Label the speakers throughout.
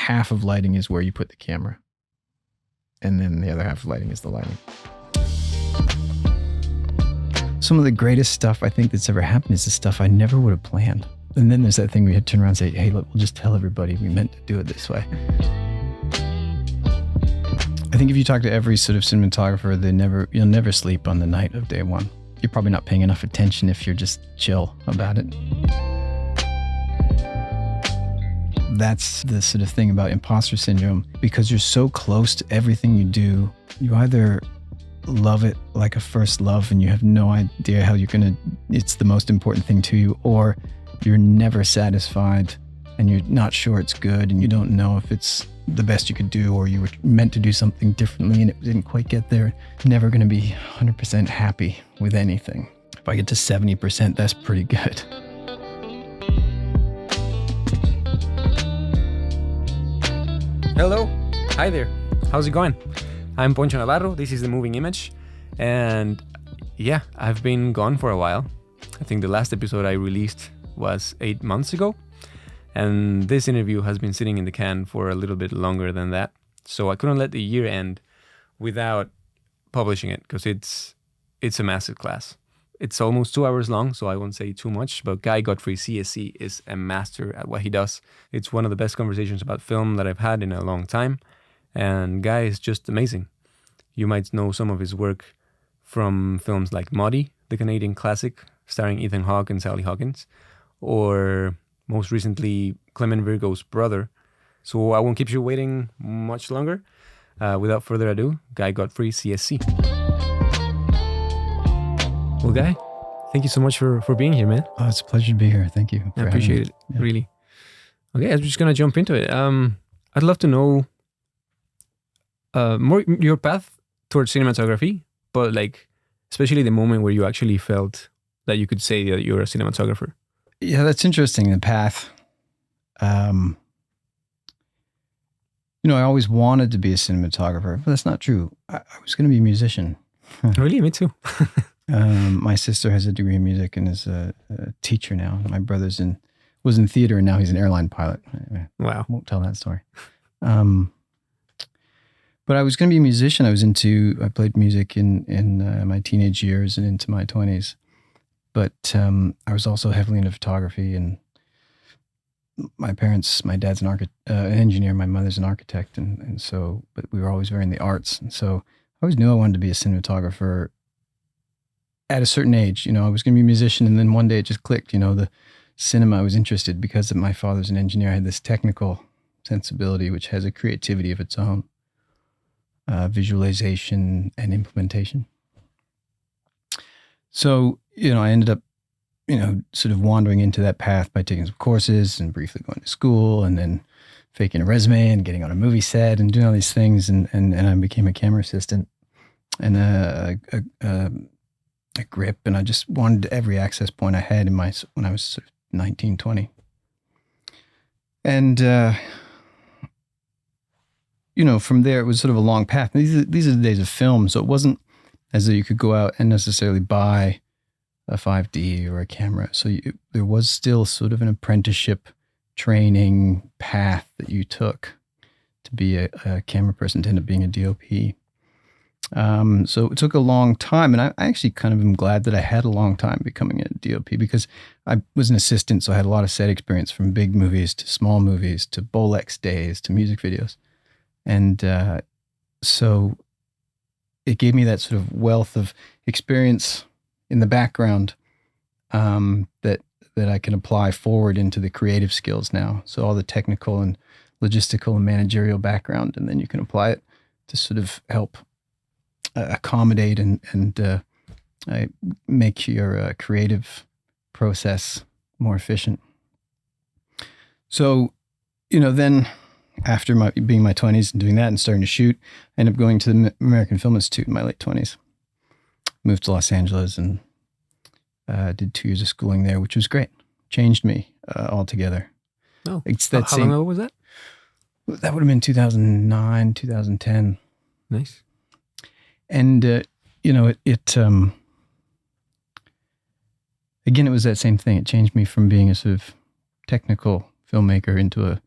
Speaker 1: half of lighting is where you put the camera. And then the other half of lighting is the lighting. Some of the greatest stuff I think that's ever happened is the stuff I never would have planned. And then there's that thing we had to turn around and say, hey, look, we'll just tell everybody we meant to do it this way. I think if you talk to every sort of cinematographer, you'll never sleep on the night of day one. You're probably not paying enough attention if you're just chill about it. That's the sort of thing about imposter syndrome, because you're so close to everything you do. You either love it like a first love and you have no idea how it's the most important thing to you, or you're never satisfied and you're not sure it's good and you don't know if it's the best you could do, or you were meant to do something differently and it didn't quite get there. Never going to be 100% happy with anything. If I get to 70%, that's pretty good.
Speaker 2: Hello. Hi there. How's it going? I'm Poncho Navarro. This is The Moving Image. And yeah, I've been gone for a while. I think the last episode I released was 8 months ago. And this interview has been sitting in the can for a little bit longer than that. So I couldn't let the year end without publishing it, because it's a massive class. It's almost 2 hours long, so I won't say too much, but Godfree, C.S.C, is a master at what he does. It's one of the best conversations about film that I've had in a long time. And Guy is just amazing. You might know some of his work from films like Maudie, the Canadian classic, starring Ethan Hawke and Sally Hawkins, or most recently, Clement Virgo's brother. So I won't keep you waiting much longer. Without further ado, Guy Godfree, C.S.C. Well, Guy, thank you so much for being here, man.
Speaker 1: Oh, it's a pleasure to be here. Thank you.
Speaker 2: I appreciate it, really. Okay, I'm just going to jump into it. I'd love to know more your path towards cinematography, but like especially the moment where you actually felt that you could say that you're a cinematographer.
Speaker 1: Yeah, that's interesting, the path. I always wanted to be a cinematographer, but that's not true. I was going to be a musician.
Speaker 2: Really? Me too.
Speaker 1: My sister has a degree in music and is a teacher now. My brother's was in theater and now he's an airline pilot.
Speaker 2: Wow.
Speaker 1: I won't tell that story. But I was going to be a musician. I played music in my teenage years and into my 20s. But I was also heavily into photography, and my dad's an engineer, my mother's an architect, and so, but we were always very in the arts. And so I always knew I wanted to be a cinematographer at a certain age. I was going to be a musician, and then one day it just clicked. The cinema I was interested, because my father's an engineer. I had this technical sensibility, which has a creativity of its own, visualization and implementation. So, I ended up, sort of wandering into that path by taking some courses and briefly going to school and then faking a resume and getting on a movie set and doing all these things. And I became a camera assistant and a grip. And I just wanted every access point I had when I was sort of 19, 20. And, from there, it was sort of a long path. These are the days of film. So it wasn't as though you could go out and necessarily buy a 5D or a camera. So there was still sort of an apprenticeship training path that you took to be a camera person, to end up being a DOP. So it took a long time, and I actually kind of am glad that I had a long time becoming a DOP, because I was an assistant, so I had a lot of set experience, from big movies to small movies to Bolex days to music videos. And so it gave me that sort of wealth of experience in the background that I can apply forward into the creative skills now. So all the technical and logistical and managerial background, and then you can apply it to sort of help accommodate and make your creative process more efficient. So, then after being my 20s and doing that and starting to shoot, I ended up going to the American Film Institute in my late 20s. Moved to Los Angeles and did 2 years of schooling there, which was great. Changed me altogether.
Speaker 2: Oh,
Speaker 1: it's
Speaker 2: that how long ago was that?
Speaker 1: That would have been 2009, 2010.
Speaker 2: Nice.
Speaker 1: And, again, it was that same thing. It changed me from being a sort of technical filmmaker into a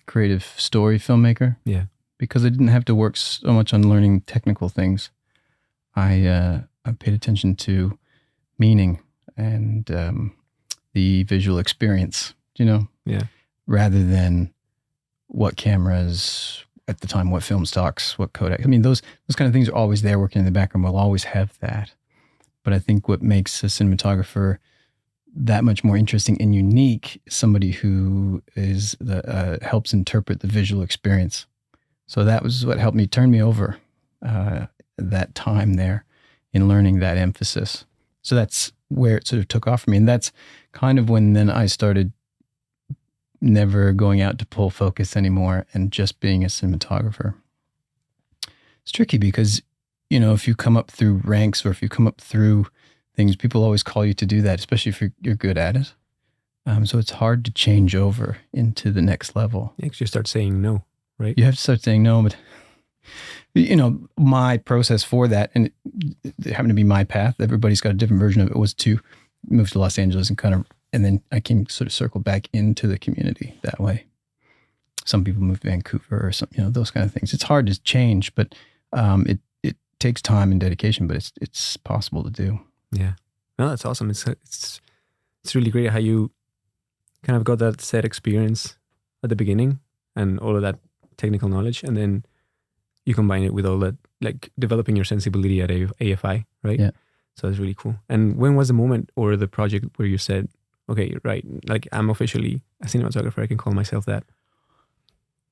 Speaker 1: creative story filmmaker.
Speaker 2: Yeah.
Speaker 1: Because I didn't have to work so much on learning technical things. I paid attention to meaning and the visual experience,
Speaker 2: Yeah.
Speaker 1: rather than what cameras at the time, what film stocks, what Kodak. I mean, those kind of things are always there working in the background. We'll always have that. But I think what makes a cinematographer that much more interesting and unique is somebody who is helps interpret the visual experience. So that was what helped me turn me over that time there in learning that emphasis. So that's where it sort of took off for me. And that's kind of when then I started never going out to pull focus anymore and just being a cinematographer. It's tricky because, if you come up through ranks or if you come up through things, people always call you to do that, especially if you're good at it. So it's hard to change over into the next level.
Speaker 2: Yeah, 'cause you start saying no, right?
Speaker 1: You have to start saying no, but my process for that, and it happened to be my path. Everybody's got a different version of it. Was to move to Los Angeles and then I came sort of circle back into the community that way. Some people move to Vancouver or something, those kind of things. It's hard to change, but it takes time and dedication, but it's possible to do.
Speaker 2: Yeah, no, that's awesome. It's really great how you kind of got that set experience at the beginning and all of that technical knowledge, and then you combine it with all that, like developing your sensibility at AFI, right?
Speaker 1: Yeah.
Speaker 2: So it's really cool. And when was the moment or the project where you said, okay, right, like I'm officially a cinematographer, I can call myself that?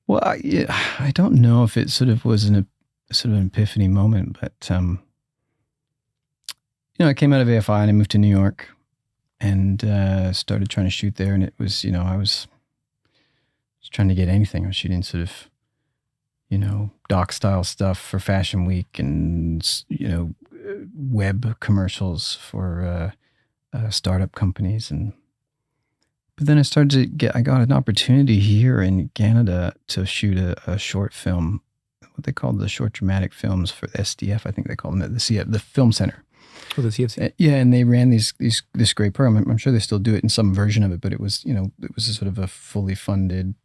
Speaker 1: Well, I don't know if it sort of was an epiphany moment, but I came out of AFI and I moved to New York and started trying to shoot there. And it was, I was trying to get anything. I was shooting sort of, doc style stuff for Fashion Week and, web commercials for startup companies. But then I got an opportunity here in Canada to shoot a short film, what they called the short dramatic films for SDF, I think they call them the Film Center.
Speaker 2: Oh, the C.S.C.
Speaker 1: Yeah, and they ran this great program. I'm sure they still do it in some version of it, but it was a sort of a fully funded,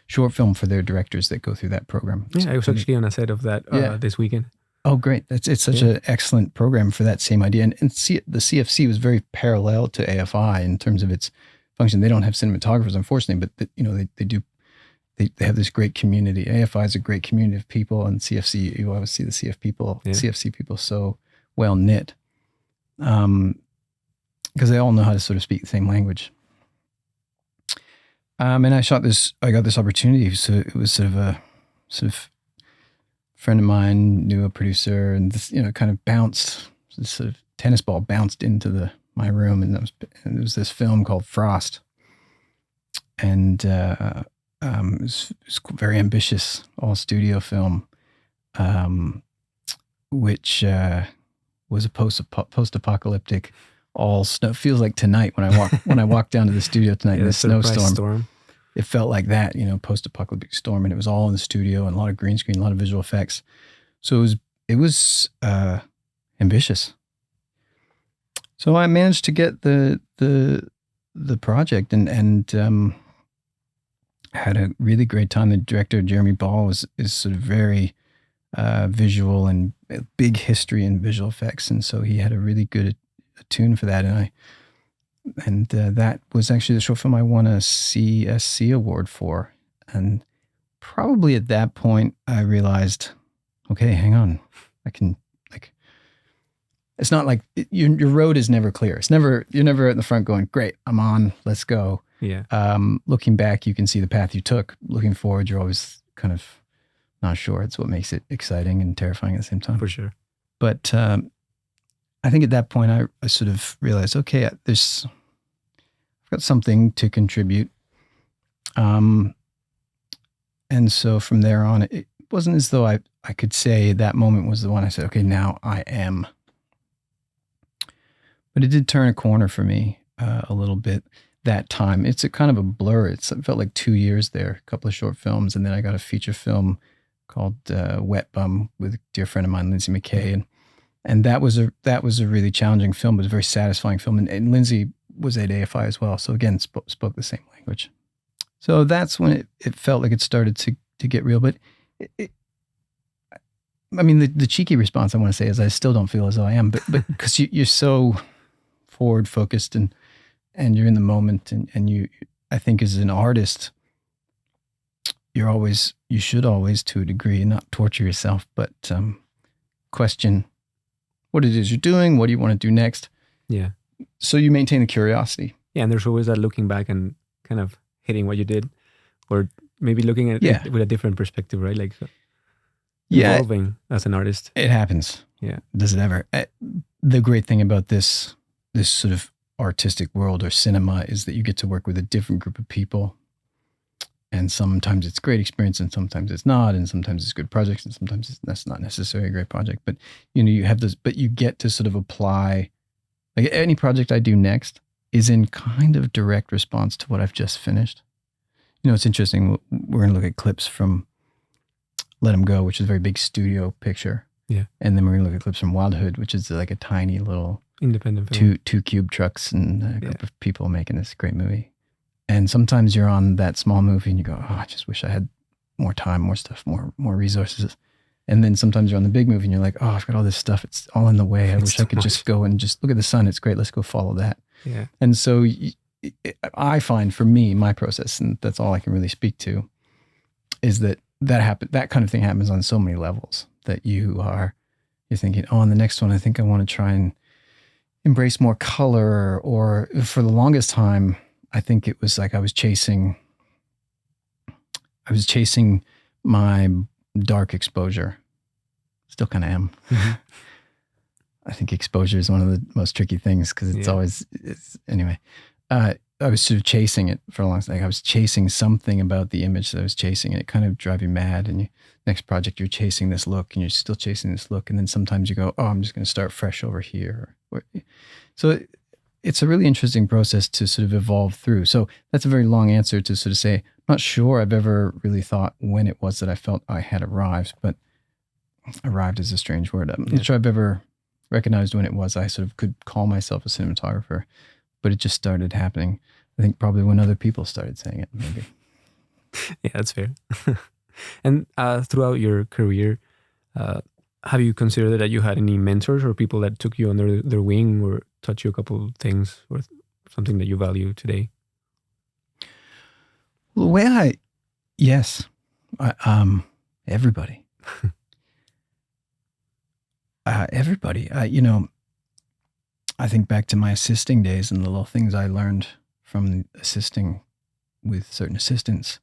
Speaker 1: short film for their directors that go through that program.
Speaker 2: Yeah, I was actually on a set of that this weekend.
Speaker 1: Oh, great! It's such an excellent program for that same idea. And the CFC was very parallel to AFI in terms of its function. They don't have cinematographers, unfortunately, but they do. They have this great community. AFI is a great community of people, and CFC, you always see the CFC people so well knit, because they all know how to sort of speak the same language. And I got this opportunity. So it was sort of friend of mine knew a producer, and this kind of bounced, this sort of tennis ball bounced into my room, and it was this film called Frost, and it was very ambitious, all studio film, which was a post-apocalyptic, all snow. Feels like tonight when I walk down to the studio tonight in the snowstorm. It felt like that, post-apocalyptic storm, and it was all in the studio and a lot of green screen, a lot of visual effects. So it was ambitious. So I managed to get the project and had a really great time. The director, Jeremy Ball, is sort of very visual and a big history in visual effects, and so he had a really good tune for that. And that was actually the short film I won a C.S.C. award for. And probably at that point, I realized, okay, hang on, I can it's not like your road is never clear. You're never at the front going, great, I'm on, let's go.
Speaker 2: Yeah.
Speaker 1: Looking back, you can see the path you took. Looking forward, you're always kind of not sure. It's what makes it exciting and terrifying at the same time.
Speaker 2: For sure.
Speaker 1: But I think at that point, I sort of realized, okay, I've got something to contribute. And so from there on, it wasn't as though I could say that moment was the one I said, okay, now I am. But it did turn a corner for me a little bit that time. It's a kind of a blur. It felt like 2 years there, a couple of short films. And then I got a feature film called Wet Bum with a dear friend of mine, Lindsay McKay. And that was a really challenging film, but a very satisfying film. And Lindsay was at AFI as well. So again, spoke the same language. So that's when it felt like it started to get real. But I mean, the cheeky response I want to say is I still don't feel as though I am, but because you're so forward focused and you're in the moment, and you, I think as an artist, you should always, to a degree, not torture yourself, but question what it is you're doing, what do you want to do next.
Speaker 2: Yeah.
Speaker 1: So you maintain the curiosity.
Speaker 2: Yeah, and there's always that looking back and kind of hitting what you did, or maybe looking at it with a different perspective, right? Like evolving as an artist.
Speaker 1: It happens.
Speaker 2: Yeah.
Speaker 1: Does it ever? The great thing about this sort of artistic world or cinema is that you get to work with a different group of people. And sometimes it's great experience and sometimes it's not. And sometimes it's good projects and sometimes that's not necessarily a great project. But, you have those, but you get to sort of apply, like any project I do next is in kind of direct response to what I've just finished. It's interesting. We're going to look at clips from Let 'Em Go, which is a very big studio picture.
Speaker 2: Yeah.
Speaker 1: And then we're going to look at clips from Wildhood, which is like a tiny little
Speaker 2: independent film.
Speaker 1: Two cube trucks and a group of people making this great movie. And sometimes you're on that small movie and you go, oh, I just wish I had more time, more stuff, more resources. And then sometimes you're on the big movie and you're like, oh, I've got all this stuff. It's all in the way. I wish I could just go and just look at the sun. It's great. Let's go follow that.
Speaker 2: Yeah.
Speaker 1: And so I find for me, my process, and that's all I can really speak to, is that kind of thing happens on so many levels that you're thinking, oh, on the next one, I think I want to try and embrace more color. Or for the longest time, I think it was like I was chasing my dark exposure. Still kind of am. Mm-hmm. I think exposure is one of the most tricky things because anyway. I was sort of chasing it for a long time. Like I was chasing something about the image that I was chasing, and it kind of drive you mad. And next project, you're chasing this look, and you're still chasing this look, and then sometimes you go, "Oh, I'm just going to start fresh over here." So it's a really interesting process to sort of evolve through. So that's a very long answer to sort of say, I'm not sure I've ever really thought when it was that I felt I had arrived, but arrived is a strange word. I'm not sure I've ever recognized when it was I sort of could call myself a cinematographer. But it just started happening, I think, probably when other people started saying it, maybe.
Speaker 2: Yeah, that's fair. And throughout your career, have you considered that you had any mentors or people that took you under their wing or taught you a couple of things or something that you value today?
Speaker 1: Well, the way everybody. Everybody. I think back to my assisting days and the little things I learned from assisting with certain assistants.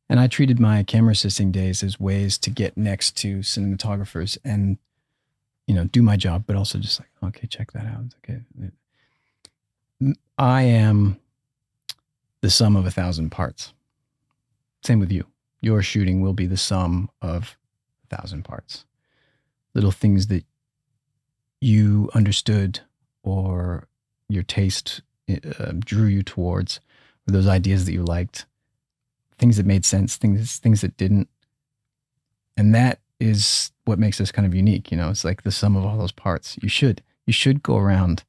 Speaker 1: And I treated my camera assisting days as ways to get next to cinematographers and, do my job, but also just like, okay, check that out. Okay. I am the sum of 1,000 parts. Same with you. Your shooting will be the sum of 1,000 parts. Little things that you understood or your taste drew you towards, or those ideas that you liked, things that made sense, things that didn't. And that is what makes us kind of unique. It's like the sum of all those parts. You should go around.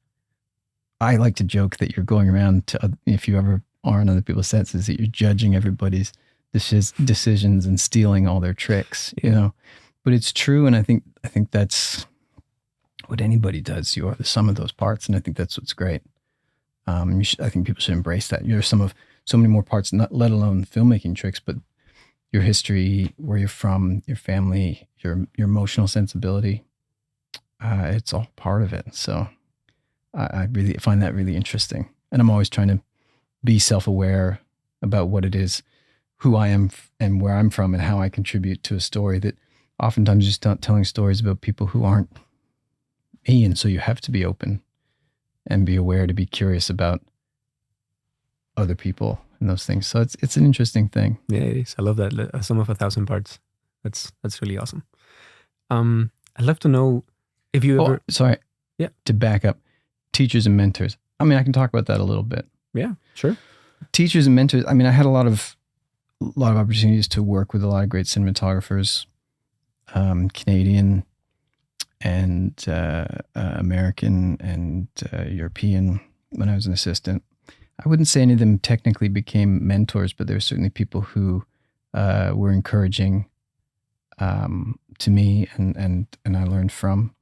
Speaker 1: I like to joke that you're going around if you ever are on other people's sets, is that you're judging everybody's decisions and stealing all their tricks, but it's true. And I think that's what anybody does. You are the sum of those parts. And I think that's what's great. I think people should embrace that. You're some of so many more parts, not let alone filmmaking tricks, but your history, where you're from, your family, your emotional sensibility. It's all part of it. So I really find that really interesting. And I'm always trying to be self-aware about what it is, who I am and where I'm from and how I contribute to a story that oftentimes just telling stories about people who aren't me. And so you have to be open and be aware, to be curious about other people and those things. So it's an interesting thing.
Speaker 2: Yeah, it is. I love that. A sum of 1,000 parts. That's really awesome. I'd love to know if you ever...
Speaker 1: Sorry.
Speaker 2: Yeah.
Speaker 1: To back up, teachers and mentors. I mean, I can talk about that a little bit.
Speaker 2: Yeah, sure.
Speaker 1: Teachers and mentors. I mean, I had a lot of opportunities to work with a lot of great cinematographers, Canadian and American and European, when I was an assistant. I wouldn't say any of them technically became mentors, but there were certainly people who were encouraging to me, and I learned from.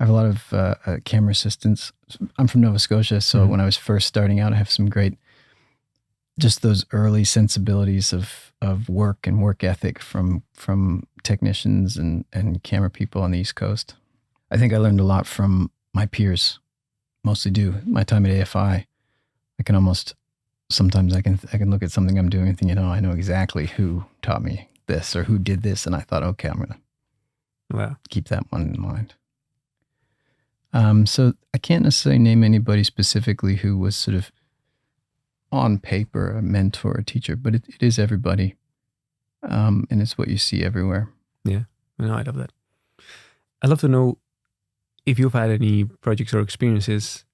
Speaker 1: I have a lot of camera assistants. I'm from Nova Scotia, so when I was first starting out, I have some great, just those early sensibilities of work and work ethic from technicians and camera people on the East Coast. I think I learned a lot from my peers, mostly due my time at AFI. I can almost, sometimes I can look at something I'm doing and think, I know exactly who taught me this or who did this. And I thought, okay, I'm going to keep that one in mind. So I can't necessarily name anybody specifically who was sort of on paper a mentor or teacher, but it is everybody. And it's what you see everywhere.
Speaker 2: Yeah, no, I love that. I'd love to know if you've had any projects or experiences,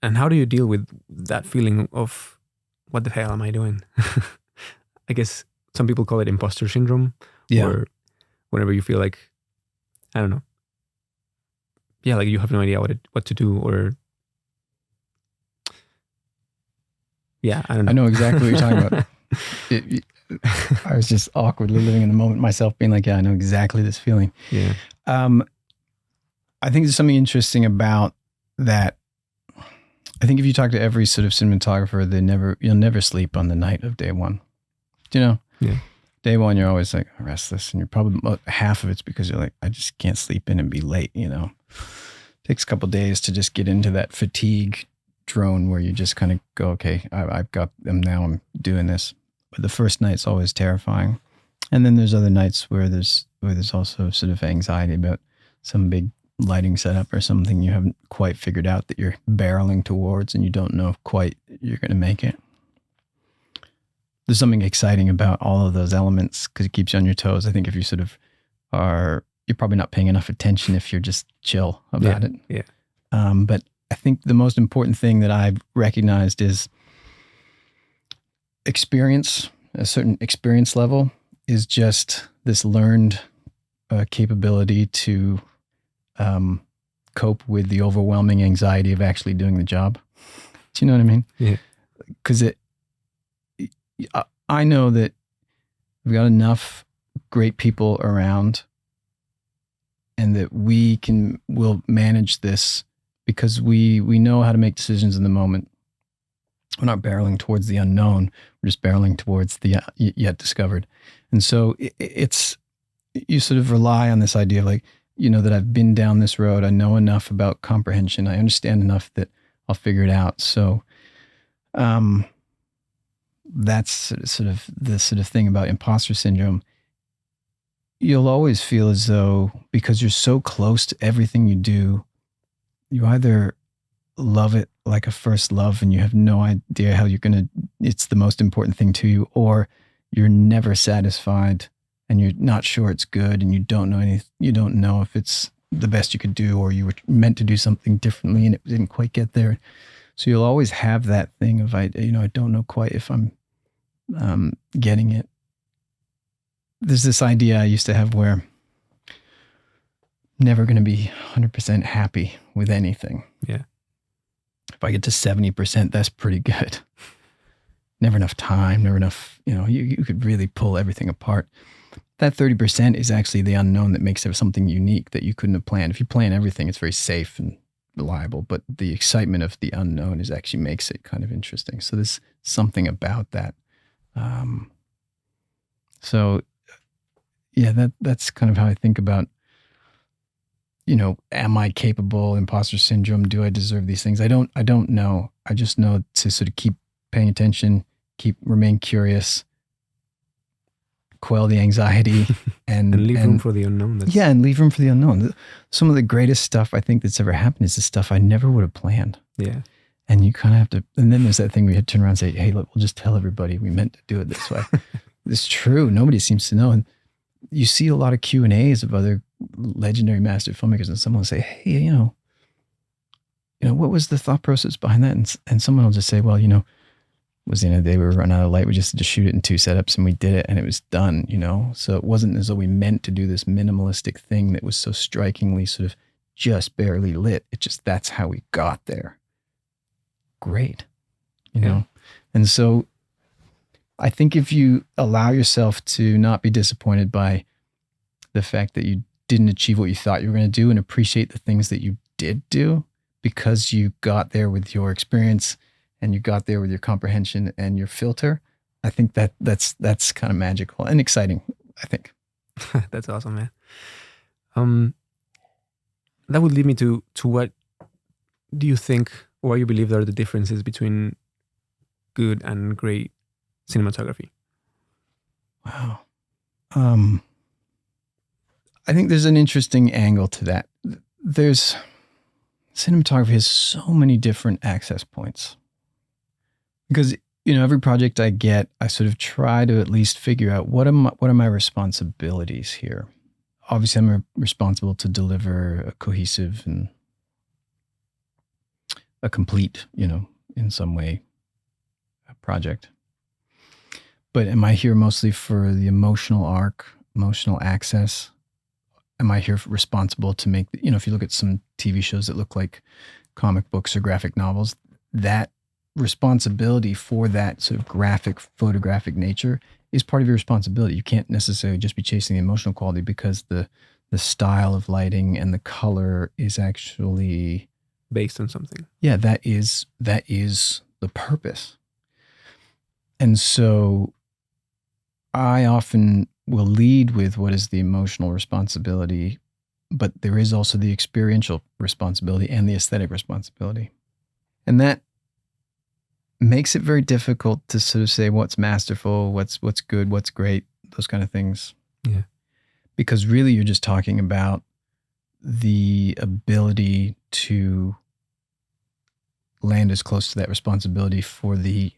Speaker 2: and how do you deal with that feeling of, what the hell am I doing? I guess some people call it imposter syndrome, or whenever you feel like, I don't know, like you have no idea what to do, or I don't know.
Speaker 1: I know exactly what you're talking about. I was just awkwardly living in the moment myself, being like, I know exactly this feeling.
Speaker 2: Yeah.
Speaker 1: I think there's something interesting about that. I think if you talk to every sort of cinematographer, you'll never sleep on the night of day one. Do you know?
Speaker 2: Yeah.
Speaker 1: Day one, you're always like restless, and you're probably half of it's because you're like, I just can't sleep in and be late. Takes a couple of days to just get into that fatigue drone where you just kind of go, okay, I've got them now. I'm doing this. But the first night's always terrifying, and then there's other nights where there's also sort of anxiety about some big lighting setup or something you haven't quite figured out that you're barreling towards, and you don't know if quite you're going to make it. There's something exciting about all of those elements because it keeps you on your toes. I think if you sort of you're probably not paying enough attention if you're just chill about it.
Speaker 2: Yeah.
Speaker 1: But I think the most important thing that I've recognized is experience. A certain experience level is just this learned capability to cope with the overwhelming anxiety of actually doing the job. Do you know what I mean?
Speaker 2: Yeah.
Speaker 1: Because I know that we've got enough great people around, and that we'll manage this because we know how to make decisions in the moment. We're not barreling towards the unknown. We're just barreling towards the yet discovered. And so it's, you sort of rely on this idea of like, that I've been down this road. I know enough about comprehension. I understand enough that I'll figure it out. So that's sort of the sort of thing about imposter syndrome. You'll always feel as though, because you're so close to everything you do, you either love it like a first love and you have no idea how it's the most important thing to you, or you're never satisfied and you're not sure it's good and you don't know if it's the best you could do, or you were meant to do something differently and it didn't quite get there. So you'll always have that thing of, I don't know quite if I'm getting it. There's this idea I used to have where I'm never going to be 100% happy with anything.
Speaker 2: Yeah.
Speaker 1: If I get to 70%, that's pretty good. Never enough time, never enough, you could really pull everything apart. That 30% is actually the unknown that makes it something unique that you couldn't have planned. If you plan everything, it's very safe and reliable, but the excitement of the unknown actually makes it kind of interesting. So there's something about that. So yeah, that's kind of how I think about, am I capable? Imposter syndrome. Do I deserve these things? I don't know. I just know to sort of keep paying attention, remain curious, quell the anxiety, and
Speaker 2: leave room for the unknown.
Speaker 1: And leave room for the unknown. Some of the greatest stuff I think that's ever happened is the stuff I never would have planned.
Speaker 2: Yeah.
Speaker 1: And you kind of have to, and then there's that thing where you have to turn around and say, hey, look, we'll just tell everybody we meant to do it this way. It's true. Nobody seems to know. And you see a lot of Q&As of other legendary master filmmakers, and someone will say, hey, what was the thought process behind that? And someone will just say, well, was the end of the day, we were running out of light. We just had to shoot it in 2 setups and we did it and it was done, So it wasn't as though we meant to do this minimalistic thing that was so strikingly sort of just barely lit. It just, that's how we got there. great, you know? And so I think if you allow yourself to not be disappointed by the fact that you didn't achieve what you thought you were going to do and appreciate the things that you did do because you got there with your experience and you got there with your comprehension and your filter, I think that's kind of magical and exciting, I think.
Speaker 2: That's awesome, man. That would lead me to what do you think, or you believe are the differences between good and great cinematography?
Speaker 1: Wow. I think there's an interesting angle to that. Cinematography has so many different access points because, every project I get, I sort of try to at least figure out what are my responsibilities here. Obviously, I'm responsible to deliver a cohesive and a complete, in some way, a project. But am I here mostly for the emotional arc, emotional access? Am I here responsible to make, if you look at some TV shows that look like comic books or graphic novels, that responsibility for that sort of graphic, photographic nature is part of your responsibility. You can't necessarily just be chasing the emotional quality because the style of lighting and the color is actually
Speaker 2: based on something.
Speaker 1: Yeah, that is the purpose. And so I often will lead with what is the emotional responsibility, but there is also the experiential responsibility and the aesthetic responsibility. And that makes it very difficult to sort of say what's masterful, what's good, what's great, those kind of things.
Speaker 2: Yeah.
Speaker 1: Because really you're just talking about the ability to land as close to that responsibility for the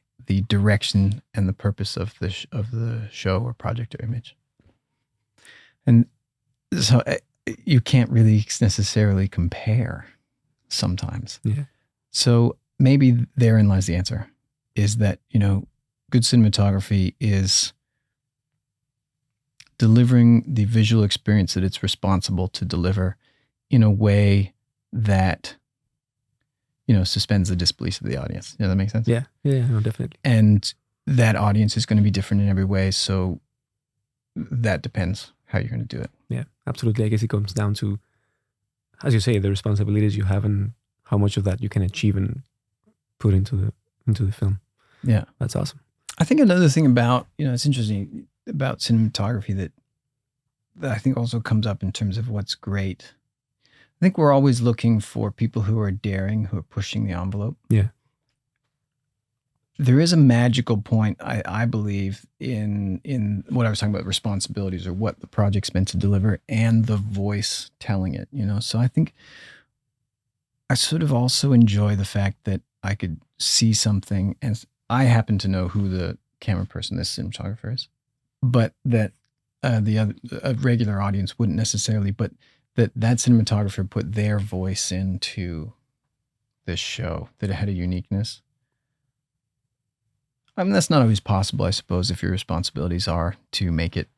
Speaker 1: direction and the purpose of the show or project or image. And so you can't really necessarily compare sometimes.
Speaker 2: Yeah.
Speaker 1: So maybe therein lies the answer, is that, good cinematography is delivering the visual experience that it's responsible to deliver in a way that, suspends the disbelief of the audience. Does that make sense?
Speaker 2: Yeah, no, definitely.
Speaker 1: And that audience is going to be different in every way. So that depends how you're going to do it.
Speaker 2: Yeah, absolutely. I guess it comes down to, as you say, the responsibilities you have and how much of that you can achieve and put into the film.
Speaker 1: Yeah.
Speaker 2: That's awesome.
Speaker 1: I think another thing about, it's interesting about cinematography that I think also comes up in terms of what's great. I think we're always looking for people who are daring, who are pushing the envelope.
Speaker 2: Yeah.
Speaker 1: There is a magical point, I believe, in what I was talking about, responsibilities or what the project's meant to deliver and the voice telling it, So I think I sort of also enjoy the fact that I could see something and I happen to know who the camera person, this cinematographer is, but that a regular audience wouldn't necessarily, but that cinematographer put their voice into this show, that it had a uniqueness. I mean, that's not always possible, I suppose, if your responsibilities are to make it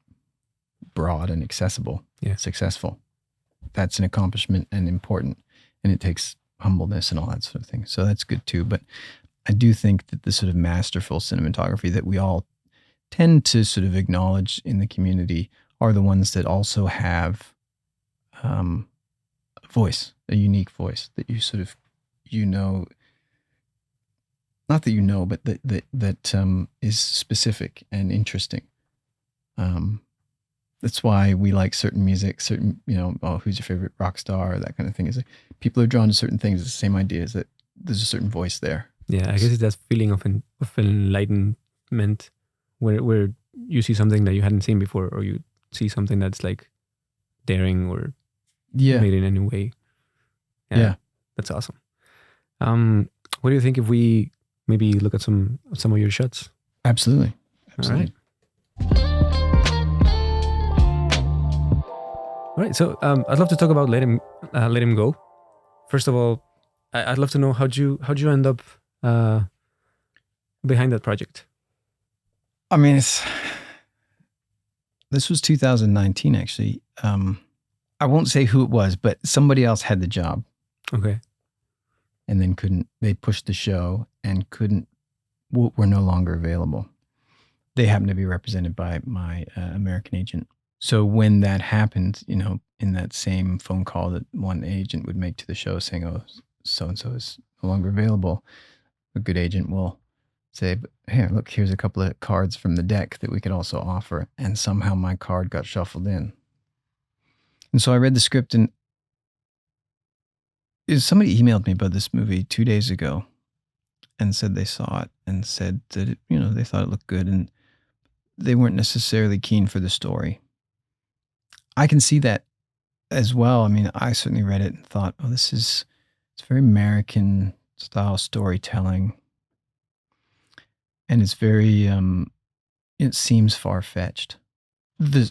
Speaker 1: broad and accessible, successful. That's an accomplishment and important, and it takes humbleness and all that sort of thing. So that's good too. But I do think that the sort of masterful cinematography that we all tend to sort of acknowledge in the community are the ones that also have a voice, a unique voice that you sort of, not that but that is specific and interesting. That's why we like certain music, certain, who's your favorite rock star or that kind of thing. Is like people are drawn to certain things. It's the same idea, is that there's a certain voice there.
Speaker 2: Yeah, I guess it's that feeling of enlightenment where you see something that you hadn't seen before, or you see something that's like daring or made in any way. Yeah. That's awesome. What do you think if we maybe look at some of your shots?
Speaker 1: Absolutely.
Speaker 2: All right. So I'd love to talk about Let Him Go. First of all, I'd love to know how'd you end up behind that project.
Speaker 1: I mean, this was 2019 actually. I won't say who it was, but somebody else had the job.
Speaker 2: Okay.
Speaker 1: and then they pushed the show and were no longer available. They happened to be represented by my American agent. So when that happened, in that same phone call that one agent would make to the show saying, oh, so-and-so is no longer available, a good agent will say, here, look, here's a couple of cards from the deck that we could also offer. And somehow my card got shuffled in. And so I read the script, and somebody emailed me about this movie 2 days ago and said they saw it and said that, they thought it looked good and they weren't necessarily keen for the story. I can see that as well. I mean, I certainly read it and thought, oh, it's very American style storytelling. And it's very, it seems far-fetched. I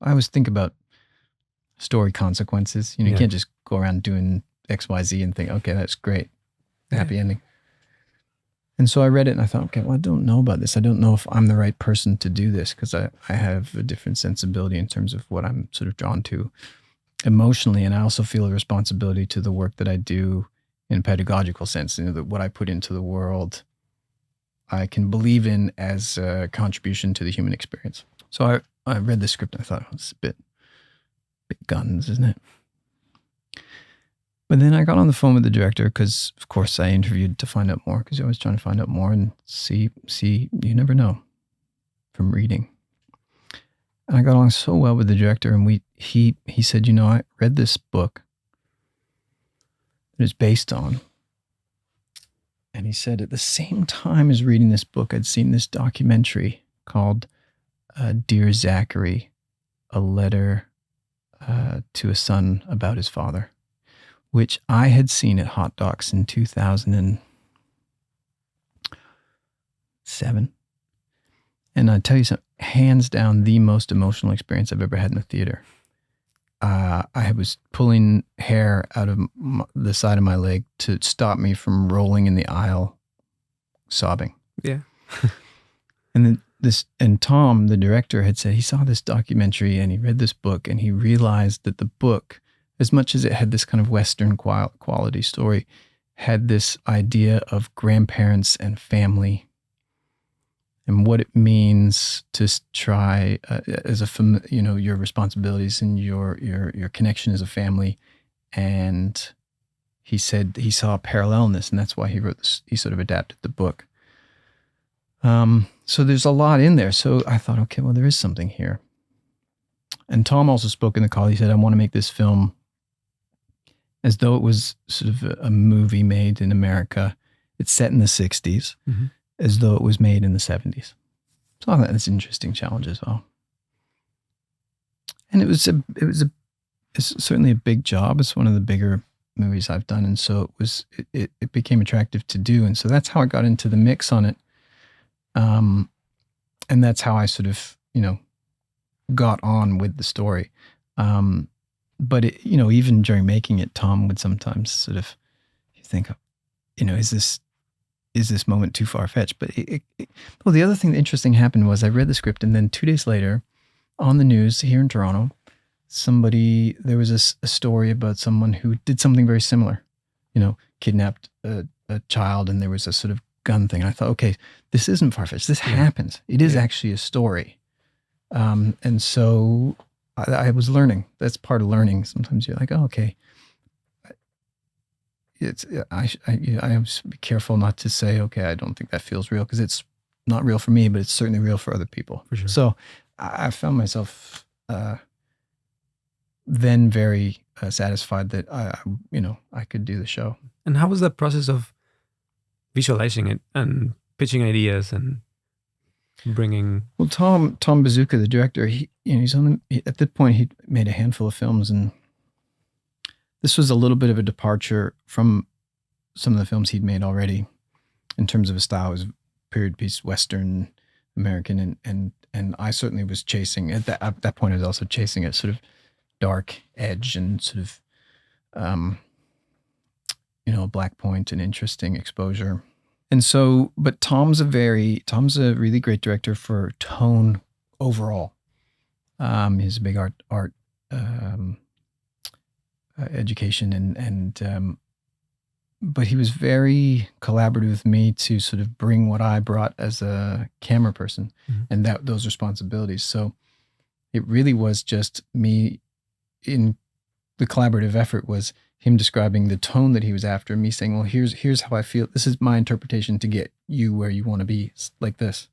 Speaker 1: always think about story consequences. You can't just go around doing X, Y, Z and think, okay, that's great. Happy ending. And so I read it and I thought, okay, well, I don't know about this. I don't know if I'm the right person to do this because I have a different sensibility in terms of what I'm sort of drawn to emotionally. And I also feel a responsibility to the work that I do in a pedagogical sense, that what I put into the world, I can believe in as a contribution to the human experience. So I read the script and I thought, oh, it's a bit guns, isn't it? But then I got on the phone with the director because, of course, I interviewed to find out more because you're always trying to find out more and see, you never know from reading. And I got along so well with the director, and he said, I read this book that it's based on. And he said, at the same time as reading this book, I'd seen this documentary called Dear Zachary, a letter to a son about his father, which I had seen at Hot Docs in 2007. And I tell you something, hands down, the most emotional experience I've ever had in the theater. I was pulling hair out of the side of my leg to stop me from rolling in the aisle, sobbing.
Speaker 2: Yeah.
Speaker 1: And Tom, the director, had said he saw this documentary and he read this book and he realized that the book, as much as it had this kind of Western quality story, had this idea of grandparents and family and what it means to try your responsibilities and your connection as a family. And he said he saw a parallel in this, and that's why he wrote this. He sort of adapted the book. So there's a lot in there. So I thought, okay, well, there is something here. And Tom also spoke in the call. He said, I want to make this film as though it was sort of a movie made in America. It's set in the 60s, as though it was made in the 70s. So I thought that's an interesting challenge as well. And it's certainly a big job. It's one of the bigger movies I've done. And so it became attractive to do. And so that's how I got into the mix on it. And that's how I sort of, got on with the story. But even during making it, Tom would sometimes sort of think, is this moment too far-fetched? But well, the other thing that interesting happened was I read the script, and then 2 days later, on the news here in Toronto, there was a story about someone who did something very similar, kidnapped a child, and there was a sort of gun thing. I thought, okay, this isn't far-fetched. This happens. It is actually a story. And so I was learning. That's part of learning. Sometimes you're like, oh, okay. I have to be careful not to say, okay, I don't think that feels real, because it's not real for me, but it's certainly real for other people.
Speaker 2: For sure.
Speaker 1: So I found myself then very satisfied that I could do the show.
Speaker 2: And how was that process of visualizing it and pitching ideas and bringing?
Speaker 1: Well, Tom Bazooka, the director, at that point he'd made a handful of films, and this was a little bit of a departure from some of the films he'd made already in terms of a style. It was period piece, Western, American, and I certainly was chasing, at that point I was also chasing a sort of dark edge and sort of, a black point and interesting exposure. And so, but Tom's a really great director for tone overall. He's a big art education and but he was very collaborative with me to sort of bring what I brought as a camera person and those responsibilities. So it really was just me in the collaborative effort was him describing the tone that he was after, me saying, well, here's how I feel. This is my interpretation to get you where you want to be, like this,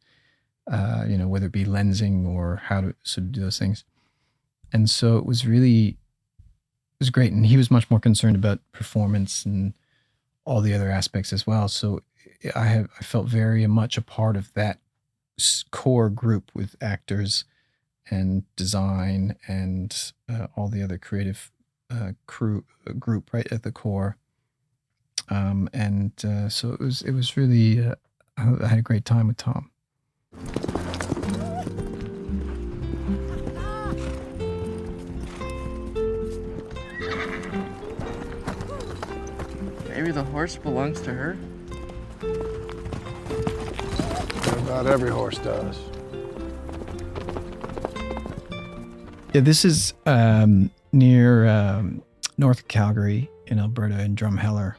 Speaker 1: whether it be lensing or how to sort of do those things. And so it was great. And he was much more concerned about performance and all the other aspects as well. So I felt very much a part of that core group with actors and design and all the other creative group right at the core. So it was really, I had a great time with Tom.
Speaker 3: Maybe the horse belongs to her?
Speaker 4: About every horse does.
Speaker 1: Yeah, this is near north of Calgary in Alberta in Drumheller.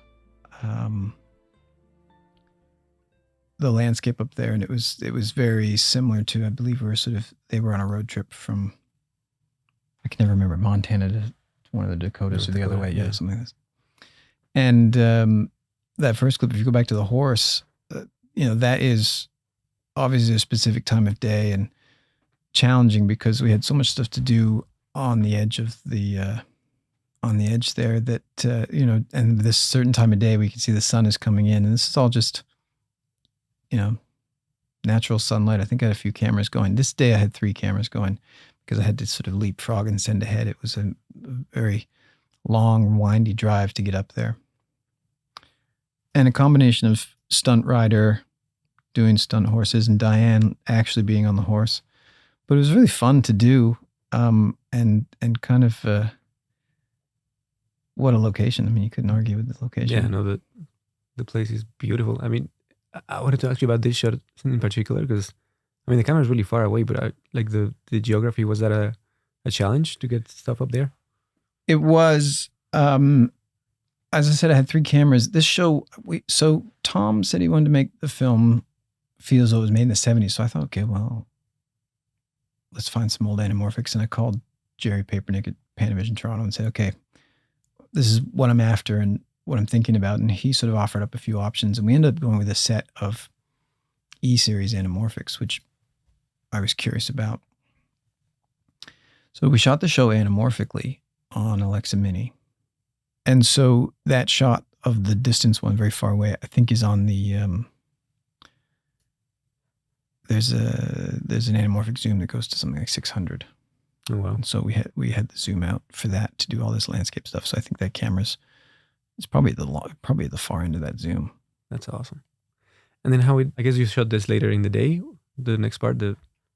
Speaker 1: The landscape up there, and it was very similar to, I believe they were on a road trip from, I can never remember, Montana to one of the Dakotas or the other way. Yeah, something like this. And that first clip, if you go back to the horse, that is obviously a specific time of day and challenging because we had so much stuff to do on the edge of on the edge there that, and this certain time of day, we can see the sun is coming in, and this is all just, natural sunlight. I think I had a few cameras going. This day I had 3 cameras going because I had to sort of leapfrog and send ahead. It was a very long, windy drive to get up there. And a combination of stunt rider, doing stunt horses, and Diane actually being on the horse. But it was really fun to do, and kind of what a location. I mean, you couldn't argue with the location.
Speaker 2: Yeah, no, the place is beautiful. I mean, I wanted to ask you about this shot in particular because, I mean, the camera is really far away, but like the geography, was that a challenge to get stuff up there?
Speaker 1: It was. As I said, I had 3 cameras. This show, so Tom said he wanted to make the film feel as though it was made in the 70s. So I thought, okay, well, let's find some old anamorphics. And I called Jerry Papernick at Panavision Toronto and said, okay, this is what I'm after and what I'm thinking about. And he sort of offered up a few options. And we ended up going with a set of E-series anamorphics, which I was curious about. So we shot the show anamorphically on Alexa Mini. And so that shot of the distance one very far away, I think is on the, there's an anamorphic zoom that goes to something like 600.
Speaker 2: Oh, wow.
Speaker 1: And so we had the zoom out for that to do all this landscape stuff. So I think that camera's, it's probably the far end of that zoom.
Speaker 2: That's awesome. And then I guess you shot this later in the day, the next part,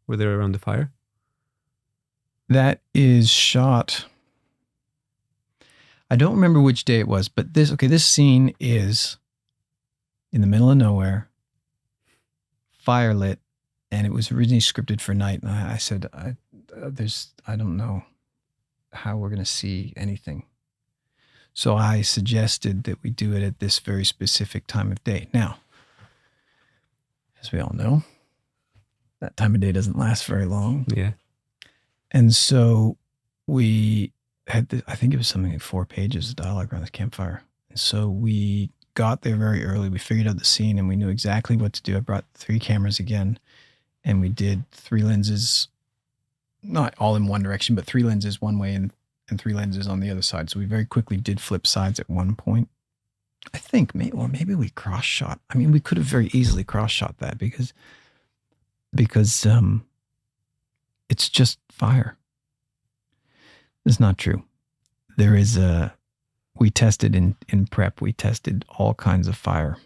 Speaker 2: where they're around the fire?
Speaker 1: That is shot, I don't remember which day it was, but this scene is in the middle of nowhere, firelit, and it was originally scripted for night. And I said, I don't know how we're going to see anything. So I suggested that we do it at this very specific time of day. Now, as we all know, that time of day doesn't last very long.
Speaker 2: Yeah.
Speaker 1: And so we had, I think it was something like 4 pages of dialogue around this campfire. And so we got there very early. We figured out the scene and we knew exactly what to do. I brought 3 cameras again and we did 3 lenses, not all in one direction, but 3 lenses one way and 3 lenses on the other side. So we very quickly did flip sides at one point. I think maybe we cross shot. I mean, we could have very easily cross shot that because it's just fire. It's not true. There is we tested in prep, we tested all kinds of fire,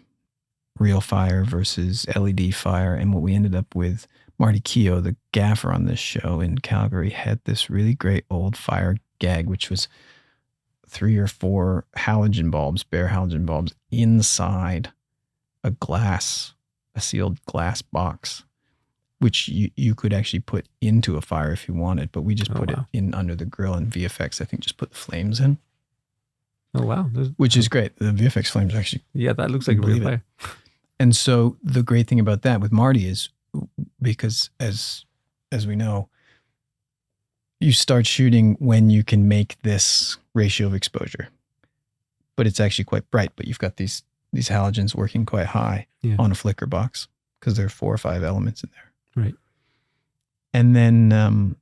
Speaker 1: real fire versus LED fire. And what we ended up with, Marty Keogh, the gaffer on this show in Calgary, had this really great old fire gag, which was 3 or 4 halogen bulbs, bare halogen bulbs inside a sealed glass box, which you could actually put into a fire if you wanted, but we just put it in under the grill, and VFX, I think, just put the flames in.
Speaker 2: Oh, wow.
Speaker 1: which is great. The VFX flames are actually,
Speaker 2: Yeah, that looks like a real
Speaker 1: believe it.
Speaker 2: fire.
Speaker 1: and so the great thing about that with Maudie is because as we know, you start shooting when you can make this ratio of exposure, but it's actually quite bright. But you've got these halogens working quite high on a flicker box because there are 4 or 5 elements in there.
Speaker 2: Right.
Speaker 1: And then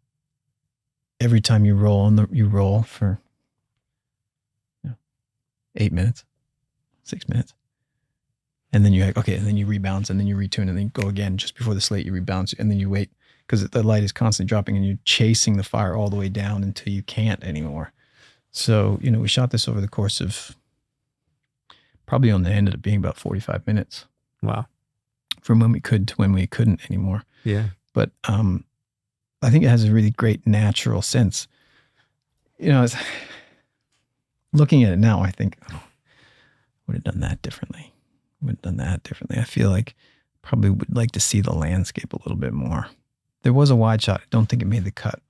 Speaker 1: every time you roll you roll for 8 minutes, 6 minutes. And then you're like, okay, and then you rebalance and then you retune and then you go again just before the slate, you rebalance and then you wait because the light is constantly dropping and you're chasing the fire all the way down until you can't anymore. So, we shot this over the course of probably on the end of being about 45 minutes.
Speaker 2: Wow.
Speaker 1: From when we could to when we couldn't anymore.
Speaker 2: Yeah.
Speaker 1: But I think it has a really great natural sense. Looking at it now, I think, I would have done that differently. I feel like probably would like to see the landscape a little bit more. There was a wide shot. I don't think it made the cut.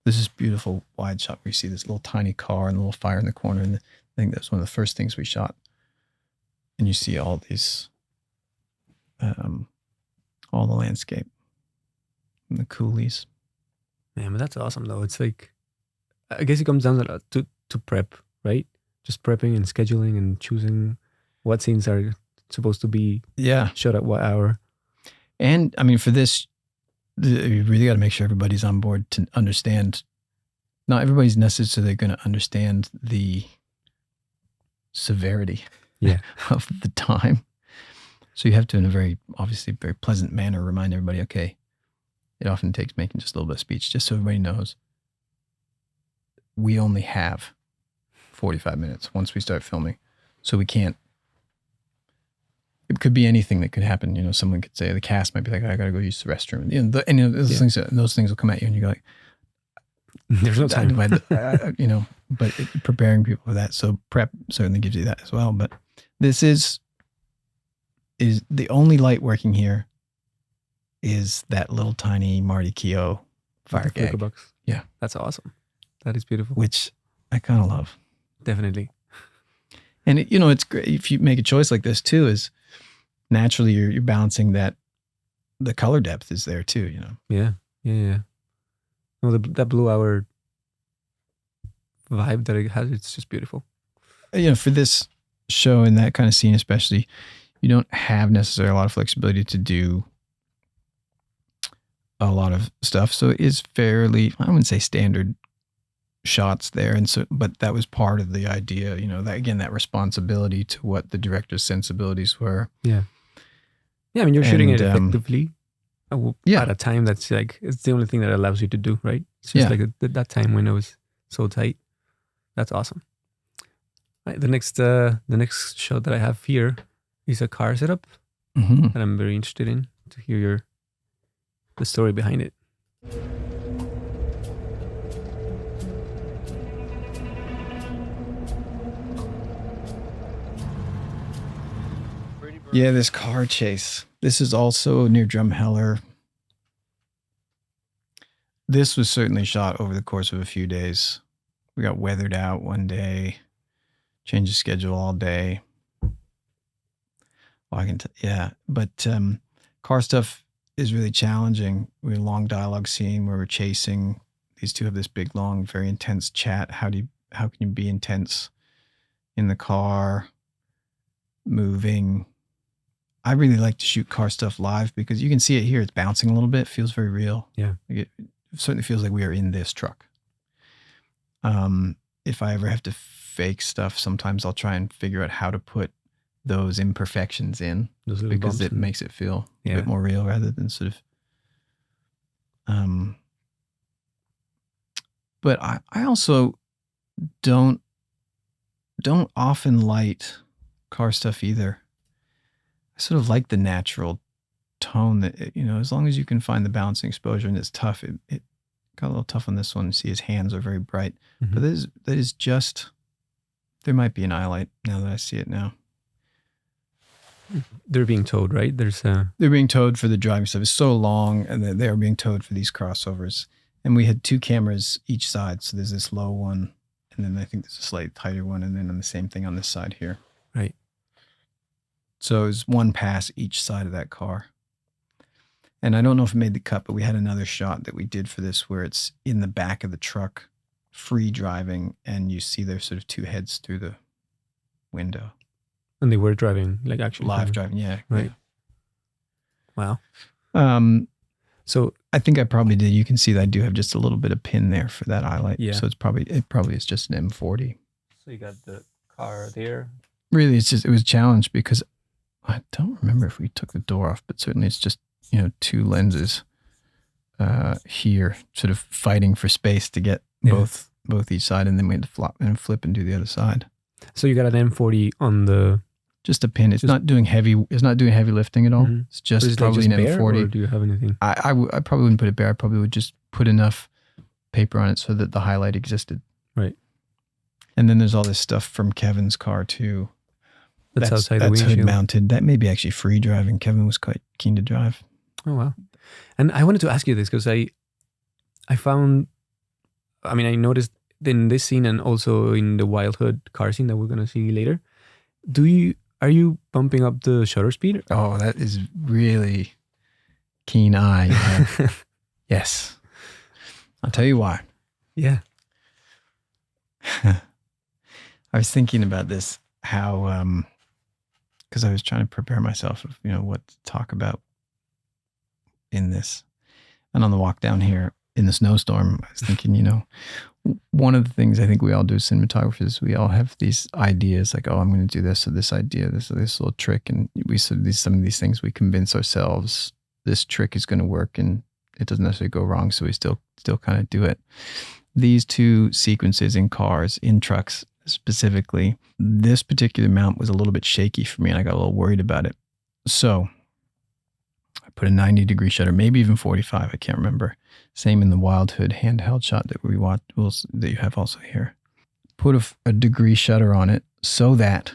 Speaker 1: There's this beautiful wide shot where you see this little tiny car and a little fire in the corner. And I think that's one of the first things we shot. And you see all these, all the landscape and the coolies.
Speaker 2: Man, but that's awesome though. It's like, I guess it comes down to prep, right? Just prepping and scheduling and choosing what scenes are supposed to be shot at what hour.
Speaker 1: And I mean, for this, you really got to make sure everybody's on board to understand. Not everybody's necessarily going to understand the severity of the time. So you have to, in a very pleasant manner, remind everybody, okay, it often takes making just a little bit of speech, just so everybody knows we only have 45 minutes once we start filming. So we can't, it could be anything that could happen. Someone could say, the cast might be like, I got to go use the restroom. Those things will come at you and you go like,
Speaker 2: there's no time.
Speaker 1: But preparing people for that. So prep certainly gives you that as well. But this is the only light working here is that little tiny Marty Keogh fire gag.
Speaker 2: Box.
Speaker 1: Yeah.
Speaker 2: That's awesome. That is beautiful.
Speaker 1: Which I kind of love.
Speaker 2: Definitely.
Speaker 1: And it's great if you make a choice like this too, is naturally you're balancing that the color depth is there too,
Speaker 2: Yeah. No, that blue hour vibe that it has, it's just beautiful.
Speaker 1: For this show and that kind of scene especially, you don't have necessarily a lot of flexibility to do a lot of stuff. So it is fairly, I wouldn't say standard shots there. And so, but that was part of the idea, that again, that responsibility to what the director's sensibilities were.
Speaker 2: Yeah. Yeah. I mean, you're shooting it effectively at a time that's like, it's the only thing that allows you to do, right? It's just like that time window is so tight. That's awesome. Right, the next shot that I have here is a car setup that I'm very interested in to hear the story behind it.
Speaker 1: Yeah, this car chase. This is also near Drumheller. This was certainly shot over the course of a few days. We got weathered out one day, changed the schedule all day. Well, but car stuff is really challenging. We had a long dialogue scene where we're chasing. These two have this big, long, very intense chat. How can you be intense in the car, moving? I really like to shoot car stuff live because you can see it here. It's bouncing a little bit. It feels very real.
Speaker 2: Yeah.
Speaker 1: It certainly feels like we are in this truck. If I ever have to fake stuff, sometimes I'll try and figure out how to put those imperfections in because it makes it feel a bit more real rather than sort of. But I also don't often light car stuff either. I sort of like the natural tone that, as long as you can find the balancing exposure and it's tough, it got a little tough on this one. You see his hands are very bright, but that is just, there might be an eye light now that I see it now.
Speaker 2: They're being towed, right? They're
Speaker 1: being towed for the driving stuff. It's so long and they are being towed for these crossovers. And we had 2 cameras each side. So there's this low one And then I think there's a slightly tighter one. And then on the same thing on this side here.
Speaker 2: Right.
Speaker 1: So it's one pass each side of that car. And I don't know if it made the cut, but we had another shot that we did for this where it's in the back of the truck, free driving, and you see their sort of two heads through the window.
Speaker 2: And they were driving, like actually
Speaker 1: Live driving, yeah.
Speaker 2: Right.
Speaker 1: Yeah.
Speaker 2: Wow. So
Speaker 1: I think I probably did. You can see that I do have just a little bit of pin there for that highlight.
Speaker 2: Yeah.
Speaker 1: So it probably is just an M40.
Speaker 2: you got the car there.
Speaker 1: Really, it was a challenge because I don't remember if we took the door off, but certainly it's just, two lenses here sort of fighting for space to get both each side, and then we had to flip and do the other side.
Speaker 2: So you got an M40 on the...
Speaker 1: Just a pin. It's not doing heavy lifting at all.
Speaker 2: Mm-hmm.
Speaker 1: It's just probably an M40.
Speaker 2: Or do you have anything?
Speaker 1: I probably wouldn't put it bare. I probably would just put enough paper on it so that the highlight existed.
Speaker 2: Right.
Speaker 1: And then there's all this stuff from Kevin's car too.
Speaker 2: That's outside the
Speaker 1: windshield. That's hood mounted. That may be actually free driving. Kevin was quite keen to drive.
Speaker 2: Oh, wow. And I wanted to ask you this because I noticed in this scene and also in the Wildhood car scene that we're going to see later, are you bumping up the shutter speed?
Speaker 1: Oh, that is really keen eye. Yes. I'll tell you why.
Speaker 2: Yeah.
Speaker 1: I was thinking about this, how, because I was trying to prepare myself of, what to talk about in this. And on the walk down here in the snowstorm, I was thinking, one of the things I think we all do as cinematographers is we all have these ideas like, oh, I'm going to do this or this idea, this little trick. And some of these things we convince ourselves this trick is going to work and it doesn't necessarily go wrong. So we still kind of do it. These two sequences in cars, in trucks specifically, this particular mount was a little bit shaky for me and I got a little worried about it. So I put a 90-degree shutter, maybe even 45, I can't remember. Same in the Wildhood handheld shot that we watched, that you have also here. Put a degree shutter on it so that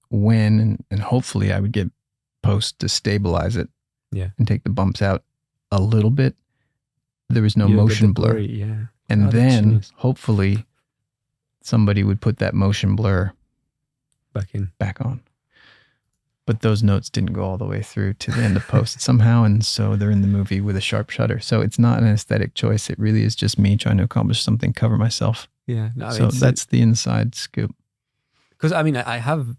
Speaker 1: when, and hopefully I would get post to stabilize it and take the bumps out a little bit, there was no motion blur.
Speaker 2: Yeah.
Speaker 1: And then hopefully somebody would put that motion blur back on. But those notes didn't go all the way through to the end of post somehow. And so they're in the movie with a sharp shutter. So it's not an aesthetic choice. It really is just me trying to accomplish something, cover myself.
Speaker 2: Yeah. No,
Speaker 1: so that's the inside scoop.
Speaker 2: Because I have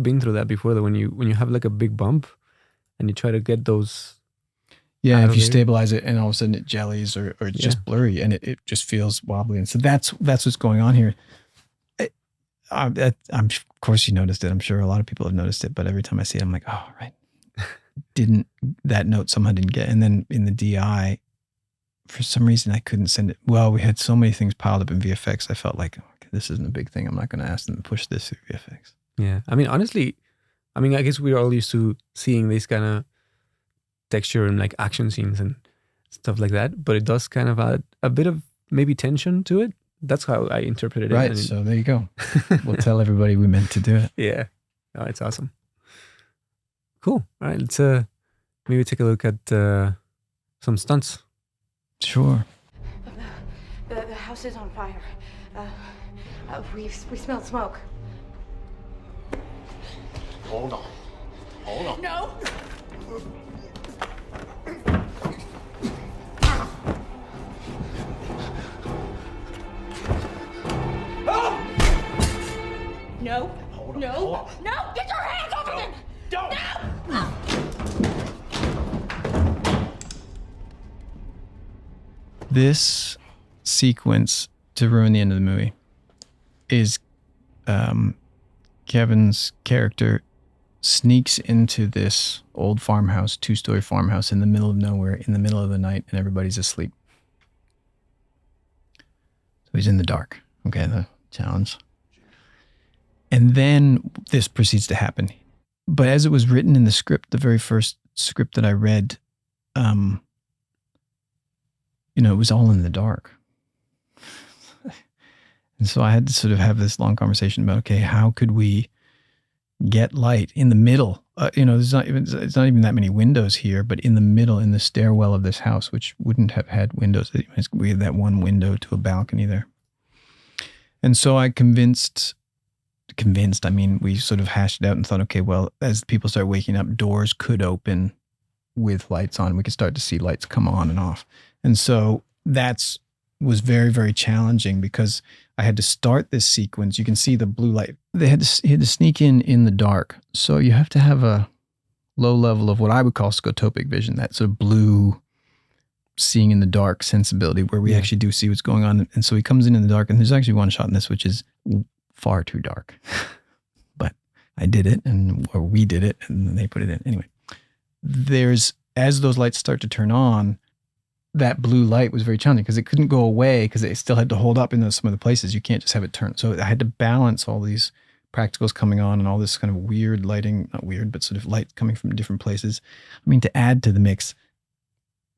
Speaker 2: been through that before, that when you have like a big bump and you try to get those.
Speaker 1: Yeah, if you stabilize it and all of a sudden it jellies or it's just blurry and it just feels wobbly. And so that's what's going on here. Of course you noticed it. I'm sure a lot of people have noticed it, but every time I see it, I'm like, oh, right. That note somehow didn't get. And then in the DI, for some reason I couldn't send it. Well, we had so many things piled up in VFX. I felt like, okay, this isn't a big thing. I'm not going to ask them to push this through VFX.
Speaker 2: Yeah. Honestly, I guess we're all used to seeing this kind of texture in like action scenes and stuff like that, but it does kind of add a bit of maybe tension to it. That's how I interpreted it.
Speaker 1: Right. So there you go. We'll tell everybody we meant to do it.
Speaker 2: Yeah. Oh, it's awesome. Cool. All right. Let's maybe take a look at some stunts.
Speaker 1: Sure.
Speaker 5: The house is on fire. We smelled smoke.
Speaker 4: Hold on.
Speaker 5: No! No.
Speaker 4: Hold on.
Speaker 5: No. No! Get your hands off of him!
Speaker 4: Don't!
Speaker 5: No!
Speaker 1: This sequence, to ruin the end of the movie, is Kevin's character sneaks into this old farmhouse, 2-story farmhouse in the middle of nowhere, in the middle of the night, and everybody's asleep. So he's in the dark. Okay, the challenge. And then this proceeds to happen. But as it was written in the script, the very first script that I read, it was all in the dark. And so I had to sort of have this long conversation about, okay, how could we get light in the middle? It's not even that many windows here, but in the middle, in the stairwell of this house, which wouldn't have had windows. We had that one window to a balcony there. And so I I mean, we sort of hashed it out and thought, okay, well, as people start waking up, doors could open with lights on. We could start to see lights come on and off. And so was very, very challenging because I had to start this sequence. You can see the blue light. He had to sneak in the dark. So you have to have a low level of what I would call scotopic vision, that sort of blue seeing in the dark sensibility where we actually do see what's going on. And so he comes in the dark, and there's actually one shot in this which is far too dark. But I did it, or we did it, and then they put it in. Anyway, as those lights start to turn on, that blue light was very challenging because it couldn't go away because it still had to hold up in some of the places. You can't just have it turn. So I had to balance all these practicals coming on and all this kind of weird lighting, not weird, but sort of light coming from different places. I mean, to add to the mix,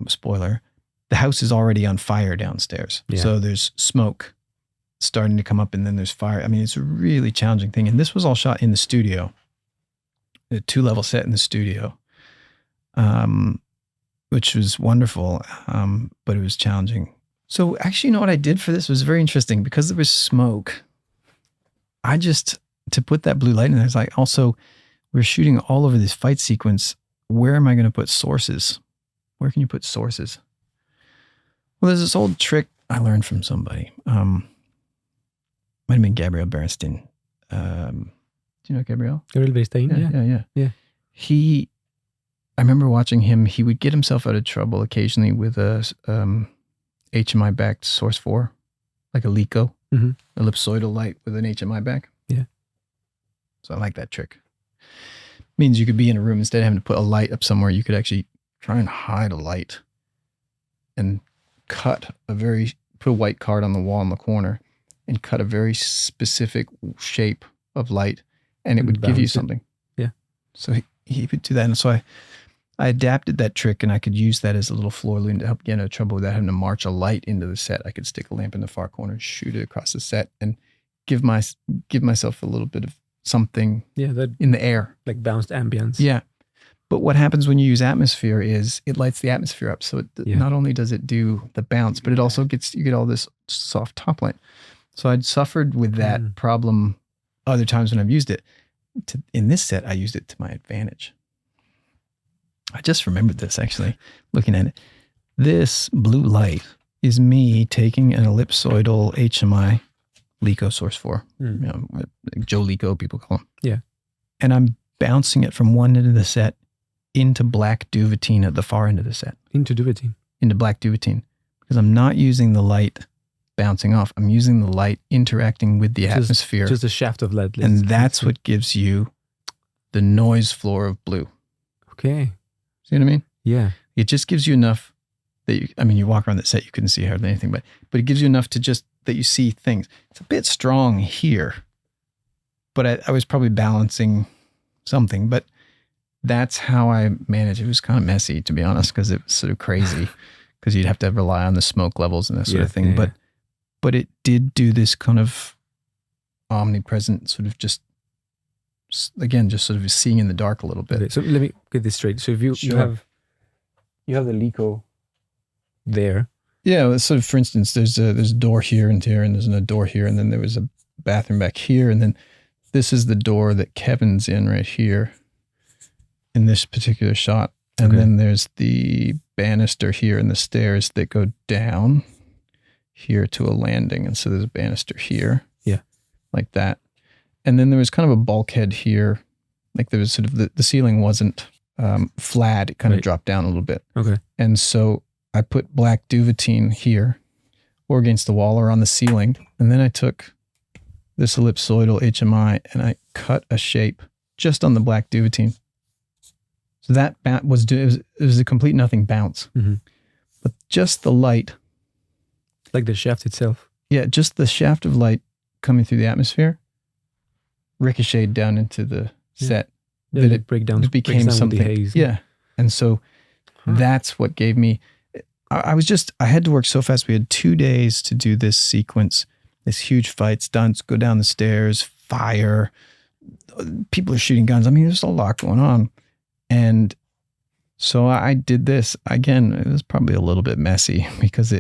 Speaker 1: spoiler, the house is already on fire downstairs. Yeah. So there's smoke starting to come up, and then there's fire. I mean, it's a really challenging thing. And this was all shot in the studio, a 2-level set in the studio. Which was wonderful, but it was challenging. So actually, you know what I did for this was very interesting because there was smoke. To put that blue light in there, I was like, also, we're shooting all over this fight sequence. Where am I going to put sources? Where can you put sources? Well, there's this old trick I learned from somebody. Might have been Gabriel Bernstein. Do you know Gabriel?
Speaker 2: Gabriel Bernstein, yeah.
Speaker 1: I remember watching him. He would get himself out of trouble occasionally with a HMI-backed Source 4, like a LECO, ellipsoidal light with an HMI back.
Speaker 2: Yeah.
Speaker 1: So I like that trick. Means you could be in a room, instead of having to put a light up somewhere, you could actually try and hide a light and put a white card on the wall in the corner and cut a very specific shape of light, and it would give you something.
Speaker 2: Yeah.
Speaker 1: So he would do that. And so I adapted that trick, and I could use that as a little floor loom to help get out of trouble without having to march a light into the set. I could stick a lamp in the far corner, shoot it across the set, and give myself a little bit of something in the air.
Speaker 2: Like bounced ambience.
Speaker 1: Yeah. But what happens when you use atmosphere is it lights the atmosphere up. So not only does it do the bounce, but it also you get all this soft top light. So I'd suffered with that problem other times when I've used it. In this set, I used it to my advantage. I just remembered this, actually, looking at it. This blue light is me taking an ellipsoidal HMI LECO Source 4. Joe LECO, people call him.
Speaker 2: Yeah.
Speaker 1: And I'm bouncing it from one end of the set into black duvetine at the far end of the set.
Speaker 2: Into duvetine?
Speaker 1: Into black duvetine. Because I'm not using the light bouncing off. I'm using the light interacting with the atmosphere.
Speaker 2: Just a shaft of light.
Speaker 1: And that's what gives you the noise floor of blue.
Speaker 2: Okay.
Speaker 1: See what I mean?
Speaker 2: Yeah.
Speaker 1: It just gives you enough that you walk around the set, you couldn't see hardly anything, but it gives you enough to just, that you see things. It's a bit strong here, but I was probably balancing something, but that's how I managed. It was kind of messy, to be honest, because it was sort of crazy because you'd have to rely on the smoke levels and that sort of thing. Yeah. But it did do this kind of omnipresent sort of just sort of seeing in the dark a little bit.
Speaker 2: Okay, so let me get this straight. So if you have the LECO there.
Speaker 1: Yeah, well, sort of, for instance, there's a door here and here, and there's a door here, and then there was a bathroom back here, and then this is the door that Kevin's in right here in this particular shot. And then there's the banister here and the stairs that go down here to a landing. And so there's a banister here.
Speaker 2: Yeah.
Speaker 1: Like that. And then there was kind of a bulkhead here. Like there was sort of the ceiling wasn't flat. It kind of dropped down a little bit.
Speaker 2: Okay.
Speaker 1: And so I put black duvetine here or against the wall or on the ceiling. And then I took this ellipsoidal HMI and I cut a shape just on the black duvetine. So that it was a complete nothing bounce. Mm-hmm. But just the light.
Speaker 2: Like the shaft itself.
Speaker 1: Yeah, just the shaft of light coming through the atmosphere ricocheted down into the set.
Speaker 2: Yeah, it
Speaker 1: became something.
Speaker 2: Haze.
Speaker 1: Yeah. And so that's what gave me, I had to work so fast. We had 2 days to do this sequence, this huge fight, stunts, go down the stairs, fire, people are shooting guns. I mean, there's a lot going on. And so I did this. Again, it was probably a little bit messy because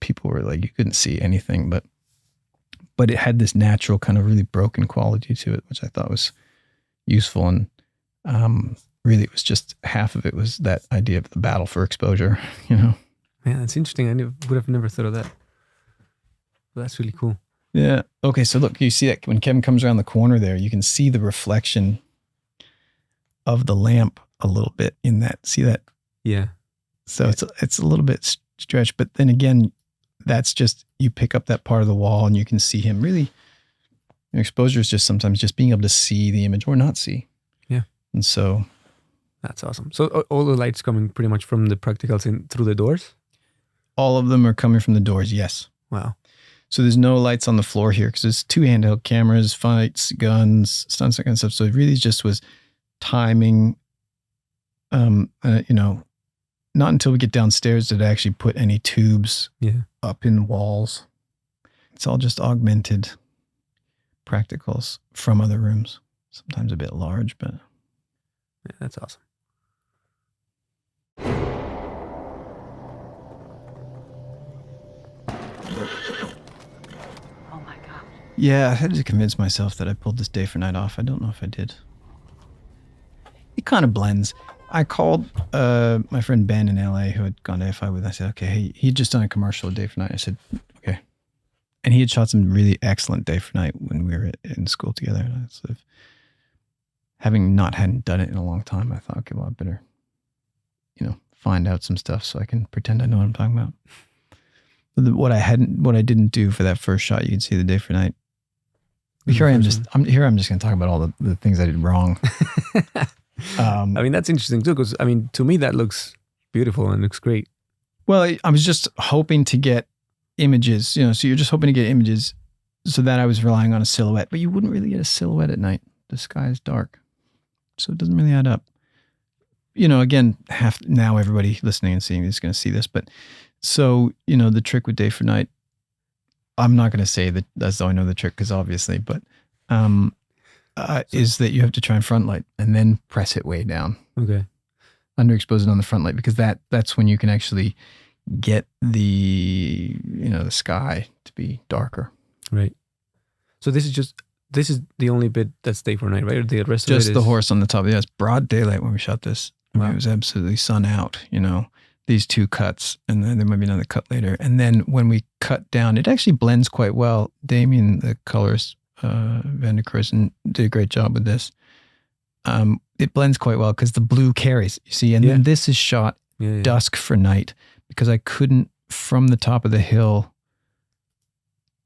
Speaker 1: people were like, you couldn't see anything, but but it had this natural kind of really broken quality to it, which I thought was useful. And really, it was just half of it was that idea of the battle for exposure, you know?
Speaker 2: Yeah, that's interesting. I would have never thought of that. But that's really cool.
Speaker 1: Yeah. Okay, so look, you see that when Kevin comes around the corner there, you can see the reflection of the lamp a little bit in that. See that?
Speaker 2: Yeah.
Speaker 1: So it's a little bit stretched, but then again, that's just, you pick up that part of the wall and you can see him really. Exposure is just sometimes just being able to see the image or not see.
Speaker 2: Yeah.
Speaker 1: And so.
Speaker 2: That's awesome. So all the lights coming pretty much from the practicals in through the doors?
Speaker 1: All of them are coming from the doors, yes.
Speaker 2: Wow.
Speaker 1: So there's no lights on the floor here because there's 2 handheld cameras, fights, guns, stunts, that kind of stuff. So it really just was timing. Not until we get downstairs did I actually put any tubes up in walls. It's all just augmented practicals from other rooms. Sometimes a bit large, but.
Speaker 2: Yeah, that's awesome.
Speaker 5: Oh my God.
Speaker 1: Yeah, I had to convince myself that I pulled this day for night off. I don't know if I did. It kind of blends. I called my friend Ben in LA who had gone to BFI with. I said, okay, he'd just done a commercial day for night. I said, okay. And he had shot some really excellent day for night when we were in school together. And I sort of, hadn't done it in a long time, I thought, okay, well, I better, find out some stuff so I can pretend I know what I'm talking about. But what I didn't do for that first shot, you can see the day for night. Here I'm just going to talk about all the things I did wrong.
Speaker 2: That's interesting too, because to me that looks beautiful and looks great.
Speaker 1: Well, I was just hoping to get images, so you're just hoping to get images so that I was relying on a silhouette, but you wouldn't really get a silhouette at night. The sky is dark. So it doesn't really add up. Again, now everybody listening and seeing this is going to see this, but so, the trick with day for night, I'm not going to say that that's how I know the trick because obviously, but is that you have to try and front light and then press it way down.
Speaker 2: Okay.
Speaker 1: Underexpose it on the front light because that's when you can actually get the sky to be darker.
Speaker 2: Right. So this is the only bit that's day for night, right? Or the rest
Speaker 1: just
Speaker 2: of it
Speaker 1: the
Speaker 2: is
Speaker 1: horse on the top. Yeah, it's broad daylight when we shot this.
Speaker 2: Wow.
Speaker 1: It was absolutely sun out, these 2 cuts, and then there might be another cut later. And then when we cut down, it actually blends quite well. Damien, the colorist, Van der Kruisen, did a great job with this. It blends quite well because the blue carries, you see, and then this is shot dusk for night because I couldn't, from the top of the hill,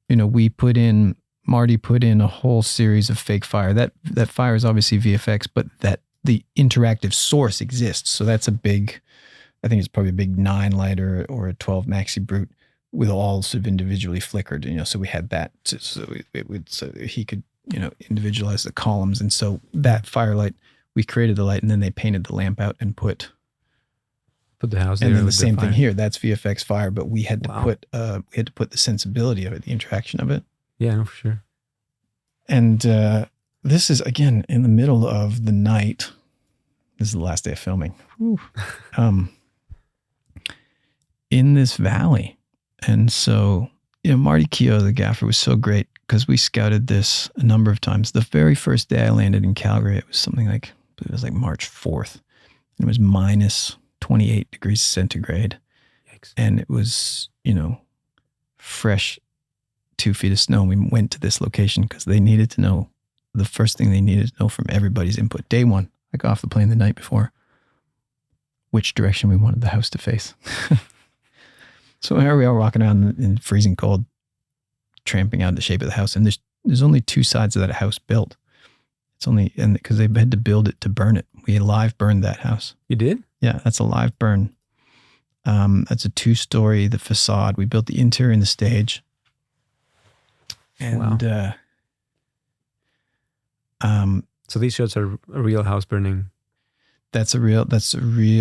Speaker 1: Maudie put in a whole series of fake fire. That fire is obviously VFX, but that the interactive source exists. So that's I think it's probably a big 9 light or a 12 maxi brute with all sort of individually flickered. So we had that, so he could individualize the columns. And so that firelight, we created the light, and then they painted the lamp out and put
Speaker 2: the house there.
Speaker 1: And then the
Speaker 2: with
Speaker 1: same thing
Speaker 2: fire.
Speaker 1: here. That's VFX fire, but we had to put the sensibility of it, the interaction of it.
Speaker 2: Yeah, no, for sure.
Speaker 1: And this is, again, in the middle of the night. This is the last day of filming. In this valley. And so, Marty Keogh, the gaffer, was so great because we scouted this a number of times. The very first day I landed in Calgary, it was something like, March 4th. And it was minus 28 degrees centigrade.
Speaker 2: Yikes.
Speaker 1: And it was, fresh 2 feet of snow. We went to this location because they needed to know, the first thing they needed to know from everybody's input. Day 1, I got off the plane the night before, which direction we wanted the house to face. So here we are walking around in freezing cold, tramping out the shape of the house. And there's only 2 sides of that house built. And because they had to build it to burn it. We live burned that house.
Speaker 2: You did?
Speaker 1: Yeah, that's a live burn. That's a 2-story, the facade. We built the interior and the stage. And
Speaker 2: so these shots are a real house burning.
Speaker 1: That's a real,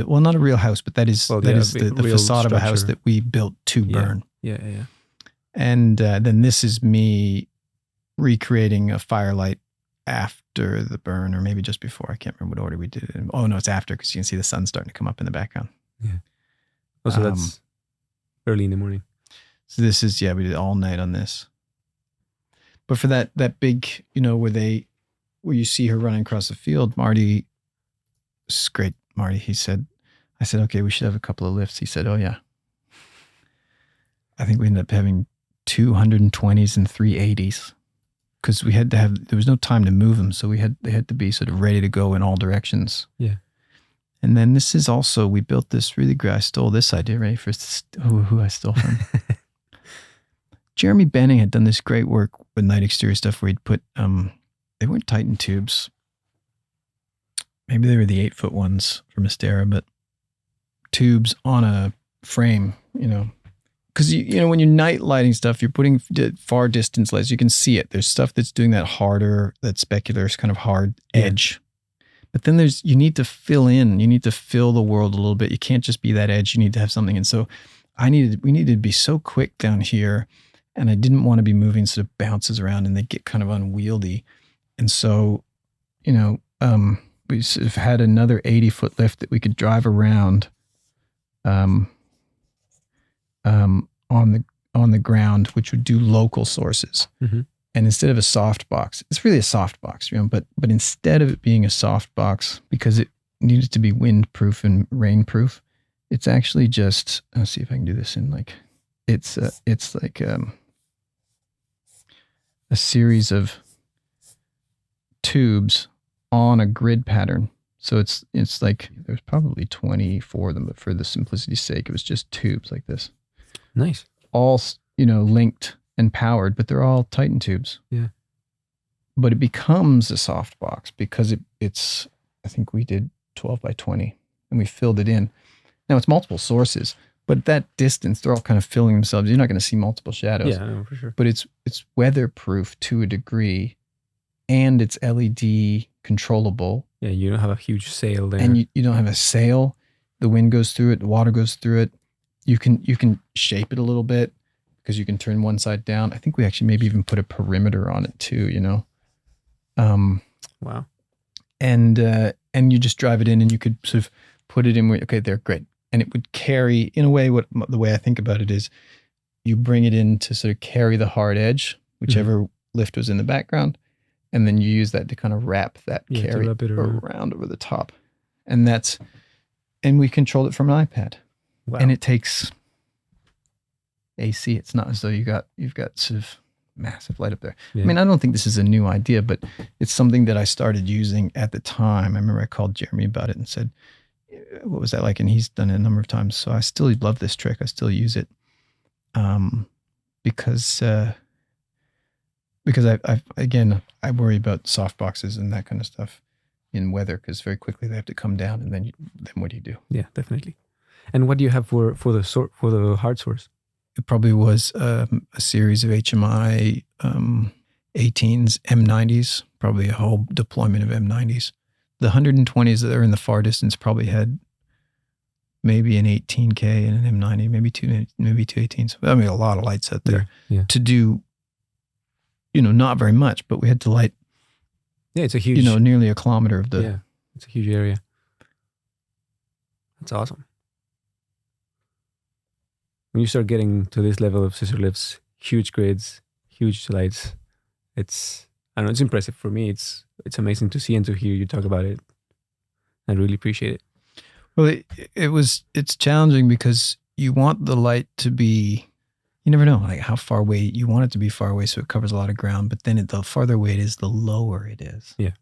Speaker 1: well, not a real house, but that is the facade of a house that we built to burn.
Speaker 2: Yeah.
Speaker 1: And then this is me recreating a firelight after the burn, or maybe just before. I can't remember what order we did it in. Oh, no, it's after, because you can see the sun starting to come up in the background.
Speaker 2: Yeah. Oh, so that's early in the morning.
Speaker 1: So this is, we did all night on this. But for that big, where you see her running across the field, Marty, it's great. Marty, I said, okay, we should have a couple of lifts. He said, oh yeah. I think we ended up having 220s and 380s because there was no time to move them. So they had to be sort of ready to go in all directions.
Speaker 2: Yeah.
Speaker 1: And then this is also, we built this really great, I stole this idea, ready for who I stole from. Jeremy Benning had done this great work with night exterior stuff where he'd put, they weren't Titan tubes. Maybe they were the 8-foot ones from Astera, but tubes on a frame, because when you're night lighting stuff, you're putting far distance lights. You can see it. There's stuff that's doing that harder, that specular kind of hard edge. But then you need to fill in. You need to fill the world a little bit. You can't just be that edge. You need to have something. And so we needed to be so quick down here, and I didn't want to be moving sort of bounces around and they get kind of unwieldy. And so, we sort of had another 80-foot lift that we could drive around on the ground, which would do local sources. Mm-hmm. And instead of a soft box, it's really a soft box, but instead of it being a soft box, because it needed to be windproof and rainproof, it's actually just, let's see if I can do this in it's like a series of tubes on a grid pattern. So it's like, there's probably 24 of them, but for the simplicity's sake, it was just tubes like this.
Speaker 2: Nice.
Speaker 1: All, linked and powered, but they're all Titan tubes.
Speaker 2: Yeah.
Speaker 1: But it becomes a soft box because it's, I think we did 12 by 20 and we filled it in. Now it's multiple sources, but at that distance, they're all kind of filling themselves. You're not going to see multiple shadows.
Speaker 2: Yeah, no, for sure.
Speaker 1: But it's weatherproof to a degree, and it's LED controllable.
Speaker 2: Yeah, you don't have a huge sail there.
Speaker 1: And you don't have a sail. The wind goes through it, the water goes through it. You can shape it a little bit because you can turn one side down. I think we actually maybe even put a perimeter on it too,
Speaker 2: Wow.
Speaker 1: And you just drive it in and you could sort of put it in where, okay, they're great. And it would carry, in a way, the way I think about it is you bring it in to sort of carry the hard edge, whichever lift was in the background. And then you use that to kind of wrap that carry around over the top. And we controlled it from an iPad.
Speaker 2: Wow.
Speaker 1: And it takes AC. It's not as though you've got sort of massive light up there. Yeah. I mean, I don't think this is a new idea, but it's something that I started using at the time. I remember I called Jeremy about it and said, what was that like? And he's done it a number of times. So I still love this trick. I still use it. Because I worry about soft boxes and that kind of stuff in weather, because very quickly they have to come down, and then what do you do?
Speaker 2: Yeah, definitely. And what do you have for the hard source?
Speaker 1: It probably was a series of HMI 18s, M90s, probably a whole deployment of M90s. The 120s that are in the far distance probably had maybe an 18K and an M90, maybe two 18s. I mean, a lot of lights out there to do, not very much, but we had to light.
Speaker 2: Yeah, it's a huge,
Speaker 1: nearly a kilometer of the.
Speaker 2: Yeah, it's a huge area. That's awesome. When you start getting to this level of scissor lifts, huge grids, huge lights, it's impressive for me. It's amazing to see and to hear you talk about it. I really appreciate it.
Speaker 1: Well, it's challenging because you want the light to be, you never know, like how far away you want it to be far away, so it covers a lot of ground. But then the farther away it is, the lower it is.
Speaker 2: Yeah.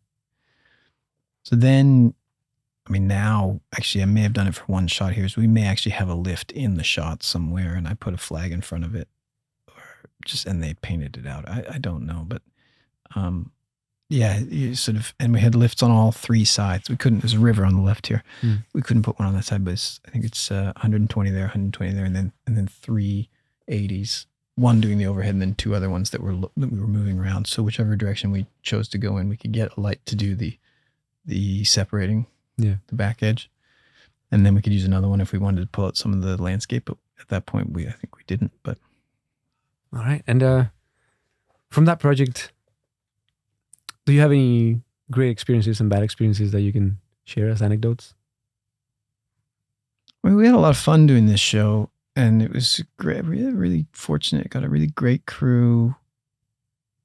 Speaker 1: So then, I mean, now actually I may have done it for one shot here. So we may actually have a lift in the shot somewhere, and I put a flag in front of it, and they painted it out. I don't know, but yeah, you sort of, and we had lifts on all three sides. We couldn't. There's a river on the left here. We couldn't put one on that side, but I think it's 120 there, 120 there, and then three 80s. One doing the overhead, and then two other ones that we were moving around. So whichever direction we chose to go in, we could get a light to do the separating, the back edge, and then we could use another one if we wanted to pull out some of the landscape. But at that point, I think we didn't. But
Speaker 2: all right, and from that project, do you have any great experiences and bad experiences that you can share as anecdotes?
Speaker 1: Well, we had a lot of fun doing this show, and it was great. Really, really fortunate. Got a really great crew.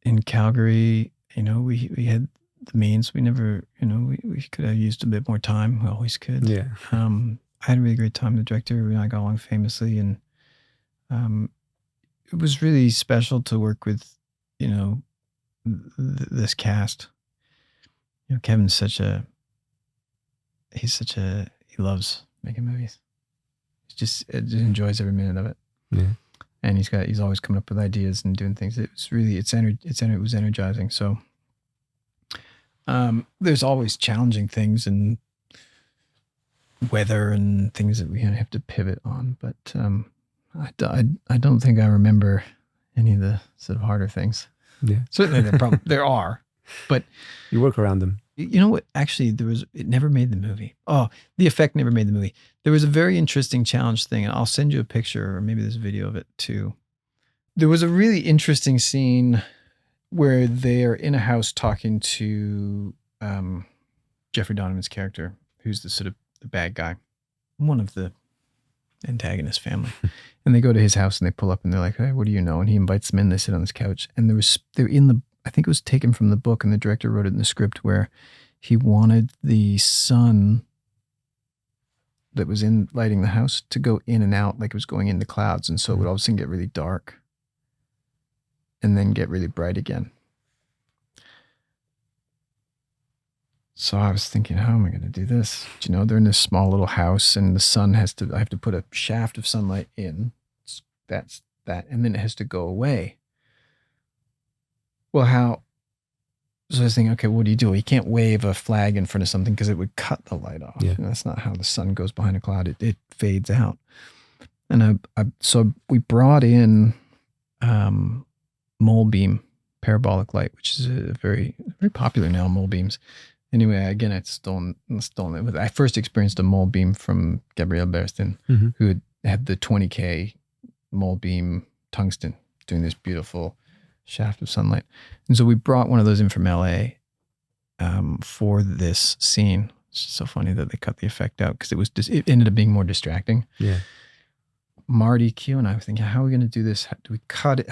Speaker 1: in Calgary, we had the means. We never, we could have used a bit more time. We always could.
Speaker 2: Yeah.
Speaker 1: I had a really great time. The director and I got along famously, and it was really special to work with, this cast. Kevin's he loves making movies. He just enjoys every minute of it.
Speaker 2: Yeah.
Speaker 1: And he's always coming up with ideas and doing things. It was energizing. So there's always challenging things and weather and things that we have to pivot on. But I don't think I remember any of the sort of harder things.
Speaker 2: Yeah.
Speaker 1: Certainly there are, but
Speaker 2: you work around them.
Speaker 1: You know what? Actually, it never made the movie. Oh, the effect never made the movie. There was a very interesting challenge thing, and I'll send you a picture, or maybe there's a video of it too. There was a really interesting scene where they are in a house talking to Jeffrey Donovan's character, who's the sort of the bad guy, one of the antagonist family. And they go to his house and they pull up and they're like, "Hey, what do you know?" And he invites them in. They sit on this couch, and they're in the. I think it was taken from the book, and the director wrote it in the script, where he wanted the sun that was in lighting the house to go in and out like it was going into clouds. And so it would all of a sudden get really dark and then get really bright again. So I was thinking, how am I going to do this? They're in this small little house, and the sun I have to put a shaft of sunlight in. That's that. And then it has to go away. Well, so I was thinking, okay, what do? You can't wave a flag in front of something because it would cut the light off.
Speaker 2: Yeah.
Speaker 1: That's not how the sun goes behind a cloud. It fades out. And so we brought in mole beam parabolic light, which is very, very popular now, mole beams. Anyway, again, I'd stolen it. I first experienced a mole beam from Gabriel Berstin, who had the 20K mole beam tungsten doing this beautiful shaft of sunlight. And so we brought one of those in from LA for this scene. It's just so funny that they cut the effect out because it ended up being more distracting.
Speaker 2: Yeah.
Speaker 1: Marty, Q, and I were thinking, how are we going to do this? How do we cut it?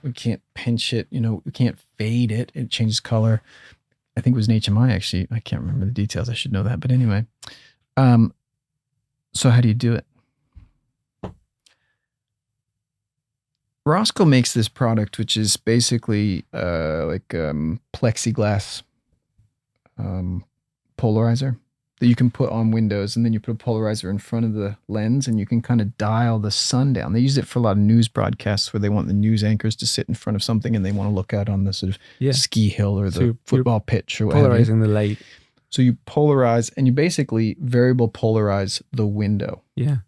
Speaker 1: We can't pinch it, we can't fade it. It changes color. I think it was an HMI actually. I can't remember the details. I should know that. But anyway, so how do you do it? Roscoe makes this product, which is basically like plexiglass polarizer that you can put on windows, and then you put a polarizer in front of the lens, and you can kind of dial the sun down. They use it for a lot of news broadcasts where they want the news anchors to sit in front of something, and they want to look out on the sort of ski hill or the football pitch or whatever.
Speaker 2: Polarizing the light.
Speaker 1: So you polarize, and you basically variable polarize the window.
Speaker 2: Yeah.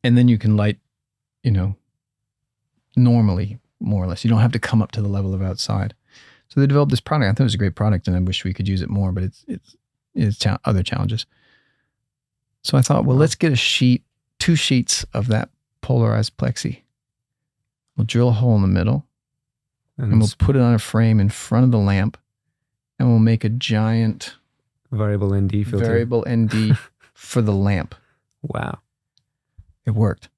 Speaker 1: And then you can light, normally, more or less. You don't have to come up to the level of outside. So they developed this product. I thought it was a great product, and I wish we could use it more, but it's other challenges. So I thought, well, let's get 2 sheets of that polarized plexi. We'll drill a hole in the middle, and we'll put it on a frame in front of the lamp, and we'll make a giant
Speaker 2: variable ND filter.
Speaker 1: Variable ND for the lamp.
Speaker 2: Wow.
Speaker 1: It worked.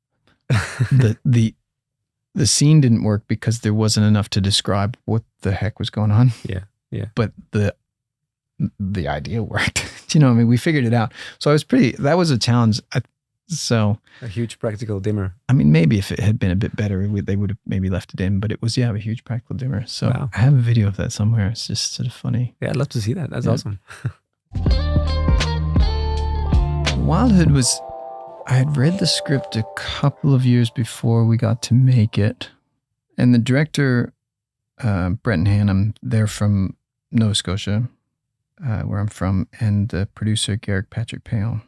Speaker 1: The scene didn't work because there wasn't enough to describe what the heck was going on.
Speaker 2: Yeah. Yeah.
Speaker 1: But the idea worked. We figured it out. So that was a challenge. A
Speaker 2: huge practical dimmer.
Speaker 1: Maybe if it had been a bit better, they would have maybe left it in, but it was, a huge practical dimmer. So
Speaker 2: wow.
Speaker 1: I have a video of that somewhere. It's just sort of funny.
Speaker 2: Yeah, I'd love to see that. That's awesome.
Speaker 1: Wildhood I had read the script a couple of years before we got to make it. And the director, Bretten Hannam, they're from Nova Scotia, where I'm from, and the producer, Garrick Patrick Payon.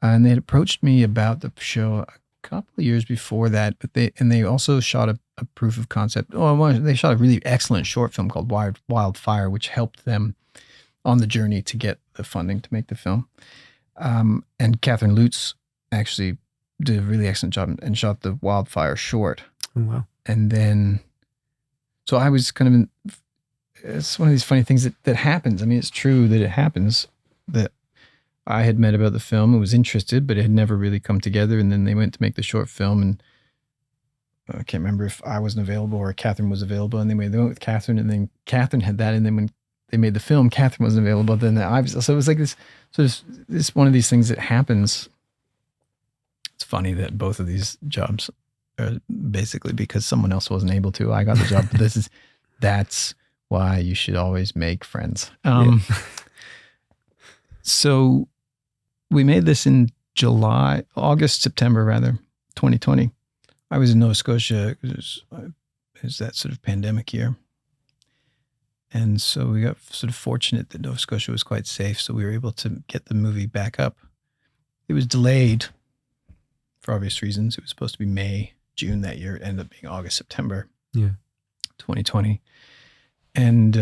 Speaker 1: And they had approached me about the show a couple of years before that, but they also shot a proof of concept. They shot a really excellent short film called Wildfire, which helped them on the journey to get the funding to make the film. And Catherine Lutz actually did a really excellent job and shot the Wildfire short.
Speaker 2: Oh, wow.
Speaker 1: And then, so I was kind of, it's one of these funny things that happens. It's true that it happens, that I had met about the film and was interested, but it had never really come together. And then they went to make the short film, and I can't remember if I wasn't available or Catherine was available, and they went with Catherine, and then Catherine had that, and then when they made the film, Catherine wasn't available. Then so it was like this sort of this one of these things that happens. It's funny that both of these jobs are basically because someone else wasn't able to. I got the job, but that's why you should always make friends. So we made this in September, 2020. I was in Nova Scotia. It was that sort of pandemic year. And so we got sort of fortunate that Nova Scotia was quite safe. So we were able to get the movie back up. It was delayed for obvious reasons. It was supposed to be May, June that year. It ended up being August, September 2020. And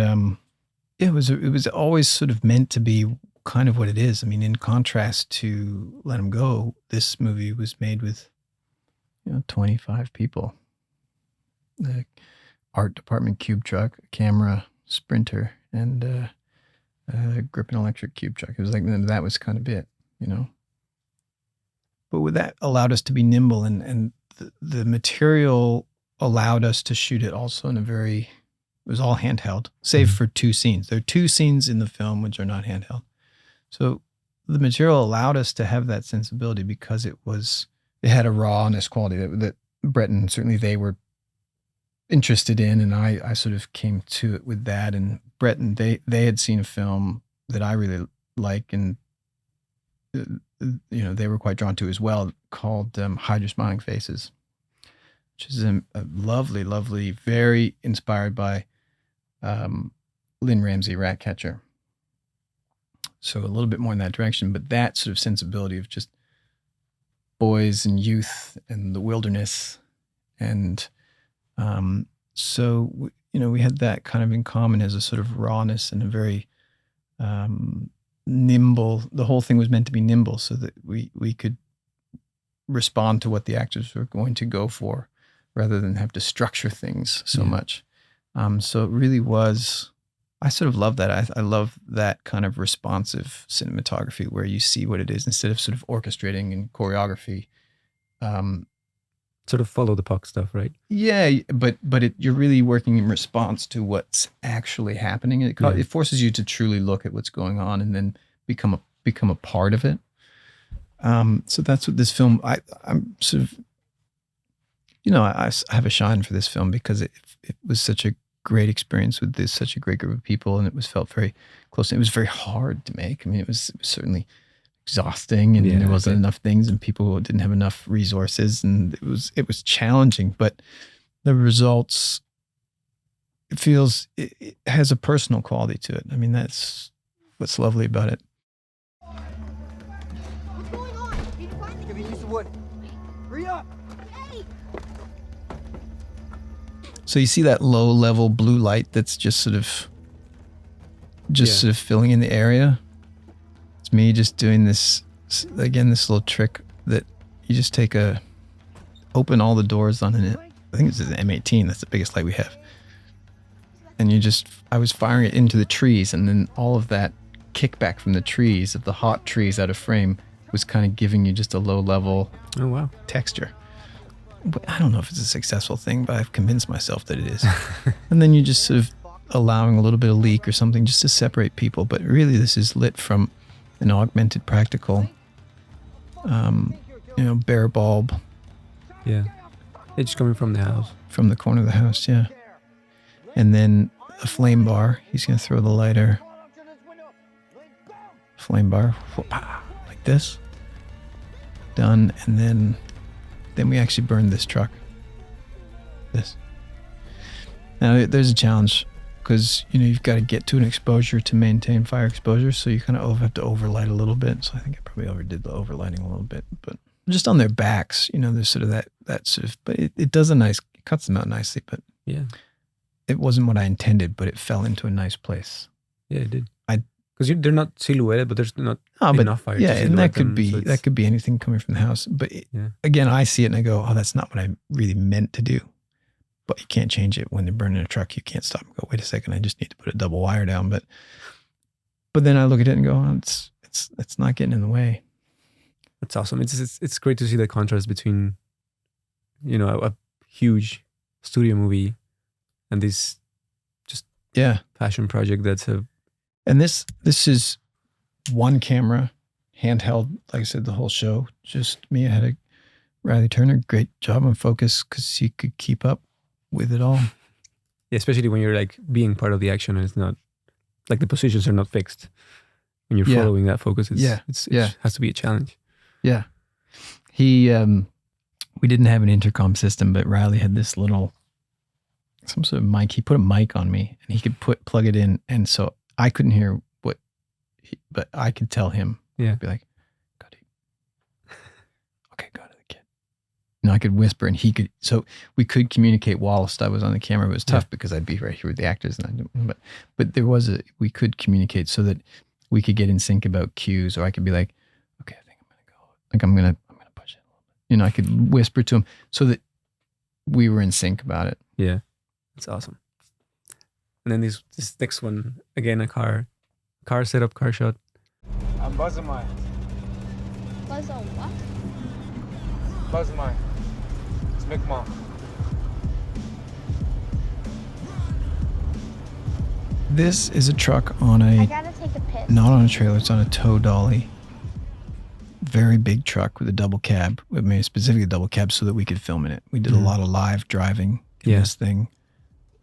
Speaker 1: it was always sort of meant to be kind of what it is. I mean, in contrast to Let 'Em Go, this movie was made with 25 people. The art department cube truck, a camera, sprinter, and a grip and electric cube truck. It was like, that was kind of it, But with that allowed us to be nimble, and the material allowed us to shoot it also in it was all handheld, save for 2 scenes. There are 2 scenes in the film which are not handheld. So the material allowed us to have that sensibility because it had a rawness quality that Bretten, certainly they were interested in, and I sort of came to it with that. And Bretten, they had seen a film that I really like, and they were quite drawn to as well, called Hide Your Smiling Faces, which is a lovely, lovely, very inspired by Lynn Ramsey, Ratcatcher. So a little bit more in that direction, but that sort of sensibility of just boys and youth and the wilderness. And so, we had that kind of in common as a sort of rawness and a very nimble. The whole thing was meant to be nimble so that we could respond to what the actors were going to go for rather than have to structure things so much. So it really was, I sort of love that. I love that kind of responsive cinematography where you see what it is instead of sort of orchestrating and choreography.
Speaker 2: Sort of follow the puck stuff, right?
Speaker 1: Yeah, but you're really working in response to what's actually happening. It forces you to truly look at what's going on and then become a part of it. So that's what this film. I'm sort of, I have a shine for this film because it was such a great experience with such a great group of people, and it felt very close. It was very hard to make. I mean, it was certainly exhausting, and there wasn't enough things, and people didn't have enough resources, and it was challenging. But the results, it has a personal quality to it. I mean, that's what's lovely about it.
Speaker 6: What's going on? Give me a piece of wood. Hurry up!
Speaker 1: So you see that low level blue light that's just sort of filling in the area. It's me just doing this little trick that you just open all the doors on it. I think it's an M18. That's the biggest light we have. And I was firing it into the trees, and then all of that kickback from the trees, of the hot trees out of frame, was kind of giving you just a low level texture. But I don't know if it's a successful thing, but I've convinced myself that it is. And then you're just sort of allowing a little bit of leak or something just to separate people. But really, this is lit from an augmented practical, bare bulb.
Speaker 2: Yeah. It's coming from the house.
Speaker 1: From the corner of the house, yeah. And then a flame bar. He's going to throw the lighter. Flame bar. Like this. Done. And then we actually burned this truck. This. Now, there's a challenge because, you've got to get to an exposure to maintain fire exposure. So you kind of have to overlight a little bit. So I think I probably overdid the overlighting a little bit. But just on their backs, there's sort of that sort of, but it does it cuts them out nicely. But
Speaker 2: yeah,
Speaker 1: it wasn't what I intended, but it fell into a nice place.
Speaker 2: Yeah, it did. Because they're not silhouetted, but there's not enough fire.
Speaker 1: Yeah, and that could be anything coming from the house. But again, I see it and I go, oh, that's not what I really meant to do. But you can't change it when they're burning a truck. You can't stop and go, wait a second, I just need to put a double wire down. But then I look at it and go, oh, it's not getting in the way. That's
Speaker 2: awesome. It's great to see the contrast between, a huge studio movie and this
Speaker 1: Yeah.
Speaker 2: passion project that's a
Speaker 1: And this is one camera, handheld, like I said, the whole show. Just me. I had a Riley Turner, great job on focus because he could keep up with it all.
Speaker 2: yeah, especially when you're like being part of the action and it's not like the positions are not fixed. When you're
Speaker 1: Yeah.
Speaker 2: following that focus, it has to be a challenge.
Speaker 1: Yeah. He, we didn't have an intercom system, but Riley had this little, some sort of mic. He put a mic on me and he could plug it in. And so I couldn't hear but I could tell him.
Speaker 2: Yeah.
Speaker 1: I'd be like, go deep. Okay, go to the kid. I could whisper and he could, so we could communicate whilst I was on the camera. It was tough because I'd be right here with the actors and I didn't, but there was we could communicate so that we could get in sync about cues, or I could be like, okay, I think I'm going to go, like I'm going to push it a little bit. I could whisper to him so that we were in sync about it.
Speaker 2: Yeah. It's awesome. And then this next one, again, a car setup, car shot.
Speaker 7: I'm buzzing mine.
Speaker 8: Buzz on what?
Speaker 7: Buzzing mine. It's Mick Mom.
Speaker 1: This is a truck on
Speaker 8: I gotta take a piss.
Speaker 1: not on a trailer, it's on a tow dolly. Very big truck with a double cab. I mean, specifically a double cab so that we could film in it. We did a lot of live driving in this thing.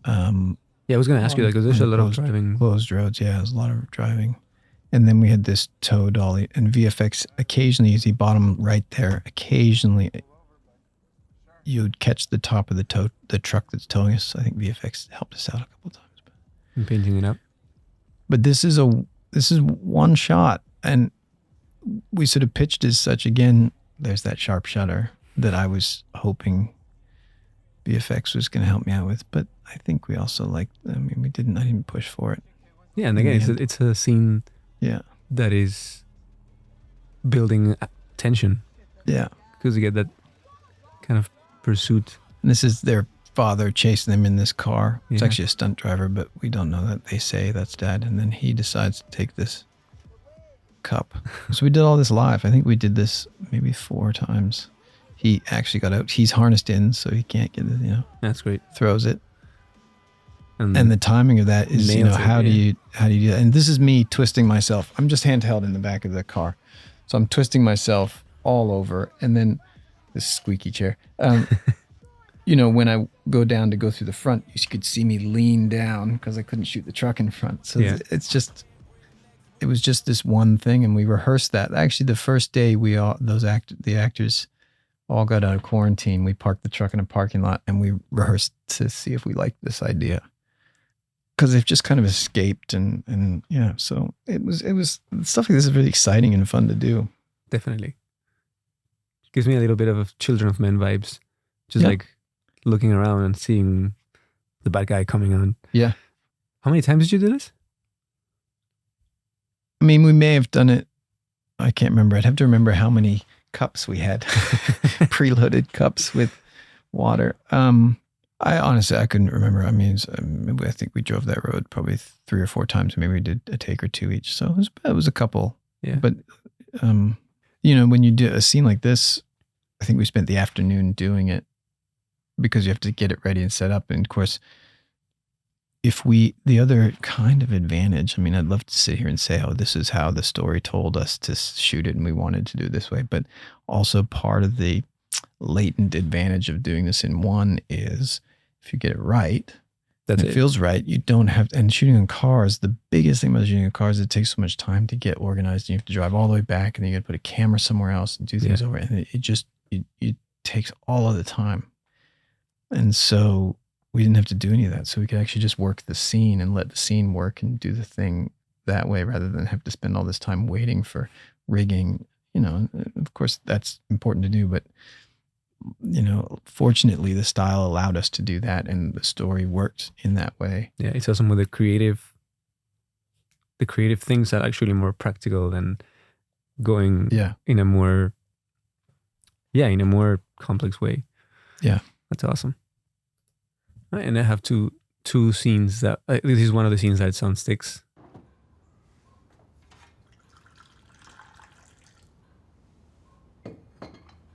Speaker 2: Yeah, I was going to ask you that because there's a lot of driving.
Speaker 1: Closed roads, yeah, there's a lot of driving. And then we had this tow dolly and VFX occasionally, you see bottom right there, occasionally you'd catch the top of the truck that's towing us. I think VFX helped us out a couple of times.
Speaker 2: And painting it up.
Speaker 1: But this is one shot, and we sort of pitched as such. Again, there's that sharp shutter that I was hoping VFX was going to help me out with, but I think we also liked. I mean, I didn't push for it.
Speaker 2: Yeah, and again, it's a scene.
Speaker 1: Yeah,
Speaker 2: that is building tension.
Speaker 1: Yeah,
Speaker 2: because you get that kind of pursuit.
Speaker 1: And this is their father chasing them in this car. It's actually a stunt driver, but we don't know that. They say that's dad, and then he decides to take this cup. So we did all this live. I think we did this maybe 4 times. He actually got out. He's harnessed in, so he can't get it.
Speaker 2: That's great.
Speaker 1: Throws it. And the timing of that is, how do you do that? And this is me twisting myself. I'm just handheld in the back of the car. So I'm twisting myself all over. And then this squeaky chair. When I go down to go through the front, you could see me lean down because I couldn't shoot the truck in front. So it was just this one thing. And we rehearsed that. Actually, the first day the actors all got out of quarantine. We parked the truck in a parking lot and we rehearsed to see if we liked this idea. Because they've just kind of escaped and so it was stuff like this is really exciting and fun to do.
Speaker 2: Definitely. Gives me a little bit of Children of Men vibes. Just like looking around and seeing the bad guy coming on.
Speaker 1: Yeah.
Speaker 2: How many times did you do this?
Speaker 1: I mean, we may have done it. I can't remember. I'd have to remember how many cups we had. Preloaded cups with water. I honestly, I couldn't remember. I mean, I think we drove that road probably 3 or 4 times. Maybe we did a take or 2 each. So it was a couple.
Speaker 2: Yeah.
Speaker 1: But, when you do a scene like this, I think we spent the afternoon doing it because you have to get it ready and set up. And of course, the other kind of advantage, I mean, I'd love to sit here and say, oh, this is how the story told us to shoot it and we wanted to do it this way. But also part of the latent advantage of doing this in one is if you get it right, it feels right. You don't have, and shooting in cars, the biggest thing about shooting in cars is it takes so much time to get organized and you have to drive all the way back and then you got to put a camera somewhere else and do things over. And it takes all of the time. And so we didn't have to do any of that. So we could actually just work the scene and let the scene work and do the thing that way rather than have to spend all this time waiting for rigging. Of course that's important to do, but fortunately the style allowed us to do that and the story worked in that way.
Speaker 2: Yeah, it's awesome with the creative things are actually more practical than going in a more complex way.
Speaker 1: Yeah.
Speaker 2: That's awesome. Right, and I have two scenes that this is one of the scenes that's on sticks.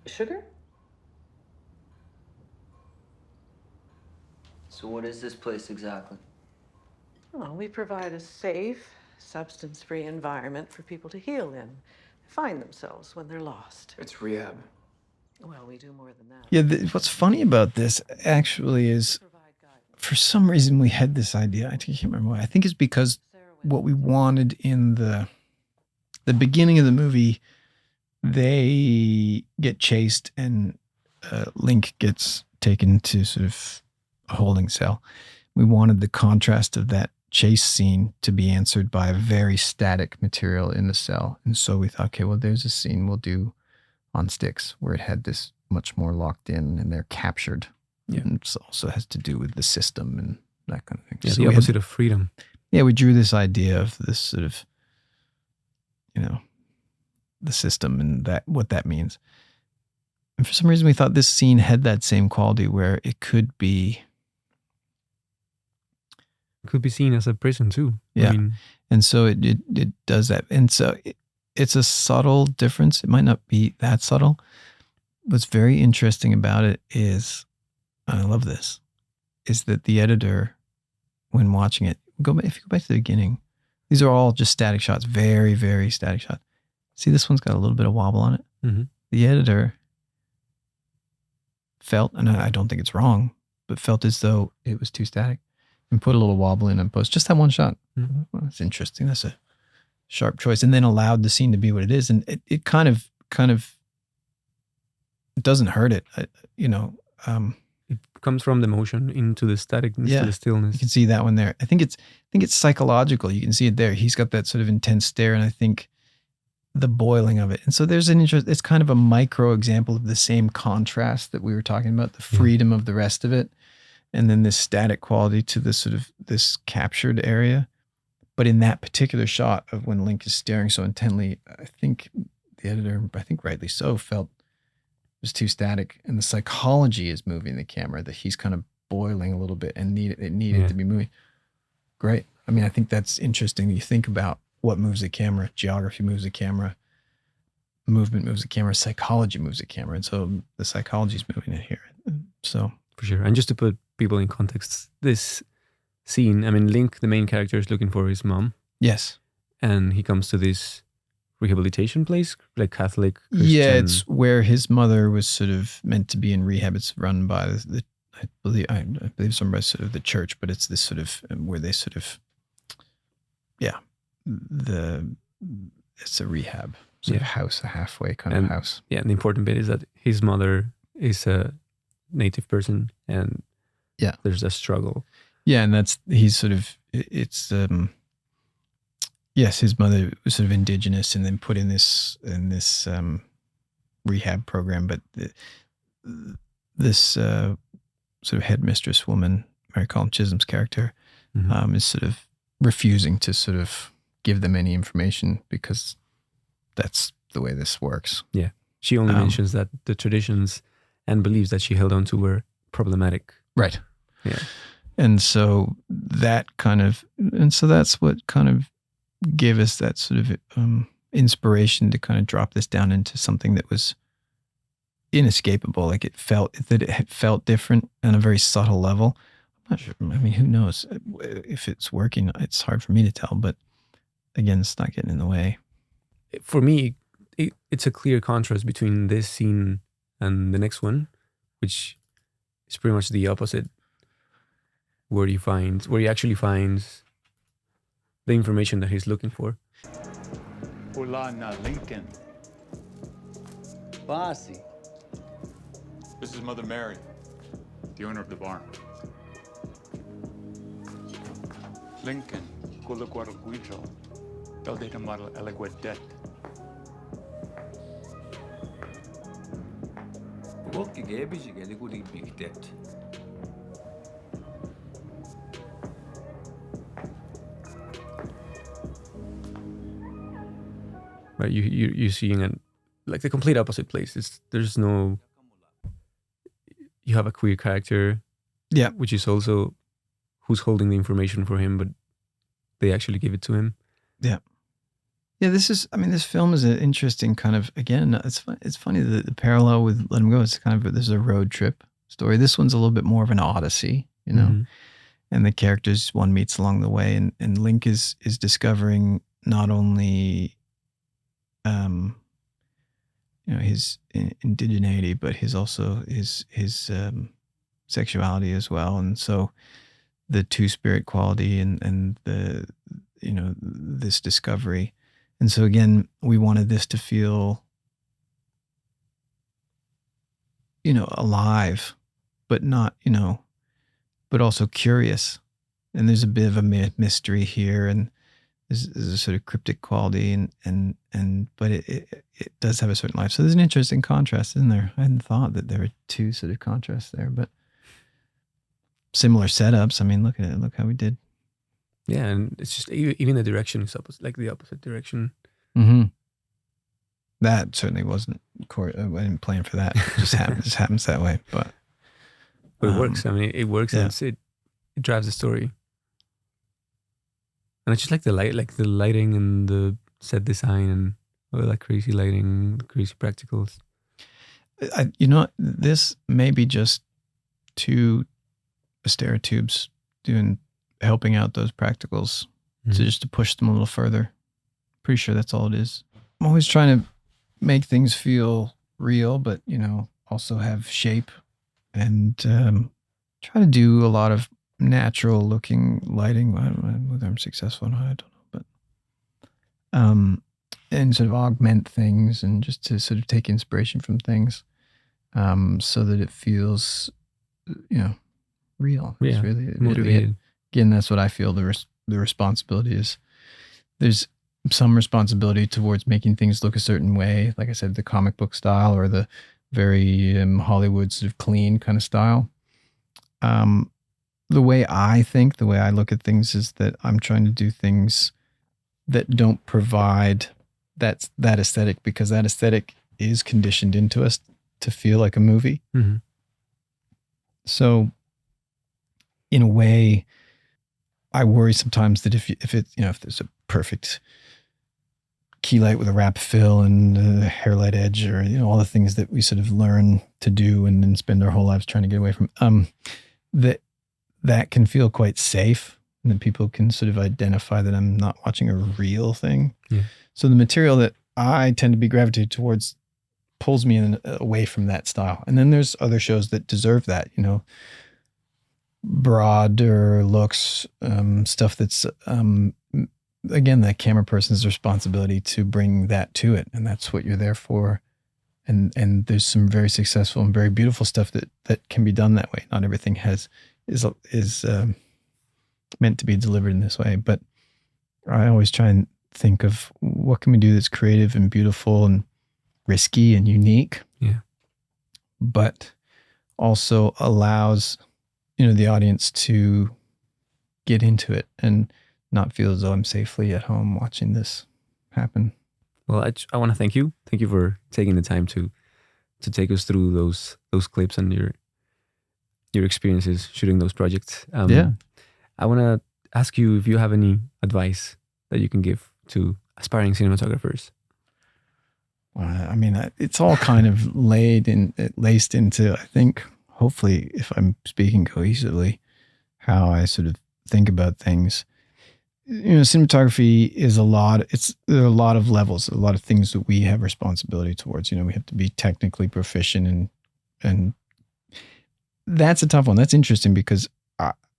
Speaker 3: Sugar? So what is this place exactly?
Speaker 9: Well, we provide a safe, substance-free environment for people to heal in, find themselves when they're lost.
Speaker 4: It's rehab.
Speaker 9: Well, we do more than that.
Speaker 1: Yeah, what's funny about this actually is, for some reason, we had this idea. I can't remember why. I think it's because what we wanted in the beginning of the movie, they get chased and Link gets taken to sort of a holding cell. We wanted the contrast of that chase scene to be answered by a very static material in the cell. And so we thought, okay, well, there's a scene we'll do on sticks where it had this much more locked in and they're captured. Yeah. And it also has to do with the system and that kind of thing.
Speaker 2: Yeah,
Speaker 1: so
Speaker 2: the opposite of freedom.
Speaker 1: Yeah, we drew this idea of this sort of, the system and that what that means. And for some reason, we thought this scene had that same quality where it could be
Speaker 2: seen as a prison too.
Speaker 1: Yeah.
Speaker 2: I mean,
Speaker 1: and so it does that. And so it's a subtle difference. It might not be that subtle. What's very interesting about it is, and I love this, is that the editor, when watching it, if you go back to the beginning, these are all just static shots, very, very static shots. See, this one's got a little bit of wobble on it.
Speaker 2: Mm-hmm.
Speaker 1: The editor felt, and I don't think it's wrong, but felt as though it was too static and put a little wobble in post. Just that one shot. Mm-hmm. Well, that's interesting. That's a sharp choice. And then allowed the scene to be what it is. And it kind of it doesn't hurt it,
Speaker 2: it comes from the motion into the staticness to the stillness.
Speaker 1: You can see that one there. I think it's psychological. You can see it there. He's got that sort of intense stare, and I think the boiling of it. And so there's an interest. It's kind of a micro example of the same contrast that we were talking about, the freedom of the rest of it, and then this static quality to this sort of this captured area. But in that particular shot of when Link is staring so intently, I think the editor, I think rightly so, felt it was too static, and the psychology is moving the camera, that he's kind of boiling a little bit and it needed to be moving. Great. I mean, I think that's interesting. You think about what moves the camera. Geography moves the camera. Movement moves the camera. Psychology moves the camera. And so the psychology is moving it here. So
Speaker 2: for sure. And just to put people in context, this scene, I mean, Link, the main character, is looking for his mom.
Speaker 1: Yes.
Speaker 2: And he comes to this rehabilitation place, like Catholic Christian.
Speaker 1: Yeah, it's where his mother was sort of meant to be in rehab. It's run by I believe it's run by sort of the church, but it's this sort of where they sort of, it's a rehab sort of house, a halfway kind of house.
Speaker 2: Yeah, and the important bit is that his mother is a native person, and there's a struggle.
Speaker 1: Yeah, and yes, his mother was sort of indigenous and then put in this rehab program, but this sort of headmistress woman, Mary Colin Chisholm's character, is sort of refusing to sort of give them any information because that's the way this works.
Speaker 2: Yeah, she only mentions that the traditions and beliefs that she held on to were problematic.
Speaker 1: Right.
Speaker 2: Yeah.
Speaker 1: And so that's what kind of gave us that sort of inspiration to kind of drop this down into something that was inescapable. Like it had felt different on a very subtle level. I'm not sure. I mean, who knows if it's working? It's hard for me to tell, but again, it's not getting in the way.
Speaker 2: For me, it's a clear contrast between this scene and the next one, which is pretty much the opposite, where he actually finds the information that he's looking for.
Speaker 10: Ulana Lincoln.
Speaker 3: Bossy.
Speaker 10: This is Mother Mary, the owner of the barn. Lincoln, Kulaguarguijo, Eldeta Model Eleguedet.
Speaker 11: Boki Gabish, Galigudi Big Debt.
Speaker 2: Right, you're seeing like the complete opposite place. You have a queer character, which is also who's holding the information for him, but they actually give it to him.
Speaker 1: Yeah. This film is an interesting kind of, again, it's funny the parallel with Let Him Go. It's kind of, this is a road trip story. This one's a little bit more of an odyssey you know,
Speaker 2: Mhm.
Speaker 1: and the characters one meets along the way. And Link is discovering not only, you know, his indigeneity, but his sexuality as well. And so the two-spirit quality and the, you know, this discovery. And so again, we wanted this to feel, you know, alive, but not, you know, but also curious. And there's a bit of a mystery here, and there's a sort of cryptic quality, but it does have a certain life. So there's an interesting contrast, isn't there? I hadn't thought that there were two sort of contrasts there, but similar setups. I mean, look at it. Look how we did.
Speaker 2: Yeah, and it's just even the direction is opposite, like the opposite direction.
Speaker 1: Mm-hmm. That certainly wasn't. I didn't plan for that. It just happens that way. But
Speaker 2: it works. I mean, it works,
Speaker 1: yeah.
Speaker 2: and it drives the story. And I just like the lighting and the set design and all that crazy lighting, crazy practicals.
Speaker 1: You know, this may be just two Asteratubes helping out those practicals to push them a little further. Pretty sure that's all it is. I'm always trying to make things feel real, but, you know, also have shape, and try to do a lot of natural looking lighting. I don't know whether I'm successful or not, I don't know, but and sort of augment things, and just to sort of take inspiration from things, so that it feels, you know, real.
Speaker 2: Yeah,
Speaker 1: It's really
Speaker 2: motivated.
Speaker 1: Again, that's what I feel the responsibility is. There's some responsibility towards making things look a certain way, like I said, the comic book style, or the very Hollywood sort of clean kind of style. The way I look at things is that I'm trying to do things that don't provide that aesthetic, because that aesthetic is conditioned into us to feel like a movie.
Speaker 2: Mm-hmm.
Speaker 1: So in a way, I worry sometimes that if there's a perfect key light with a wrap fill and a hair light edge, or, you know, all the things that we sort of learn to do and then spend our whole lives trying to get away from, that can feel quite safe, and that people can sort of identify that I'm not watching a real thing.
Speaker 2: Yeah.
Speaker 1: So the material that I tend to be gravitated towards pulls me away from that style. And then there's other shows that deserve that, you know, broader looks, stuff that's, again, the camera person's responsibility to bring that to it. And that's what you're there for. And there's some very successful and very beautiful stuff that can be done that way. Not everything is meant to be delivered in this way, but I always try and think of what can we do that's creative and beautiful and risky and unique.
Speaker 2: Yeah.
Speaker 1: But also allows, you know, the audience to get into it and not feel as though I'm safely at home watching this happen.
Speaker 2: Well, I want to thank you. Thank you for taking the time to take us through those clips and your experiences shooting those projects.
Speaker 1: Yeah.
Speaker 2: I want to ask you if you have any advice that you can give to aspiring cinematographers.
Speaker 1: I mean, it's all kind of laced into, I think, hopefully, if I'm speaking cohesively, how I sort of think about things. You know, cinematography is there are a lot of levels, a lot of things that we have responsibility towards. You know, we have to be technically proficient, and that's a tough one. That's interesting, because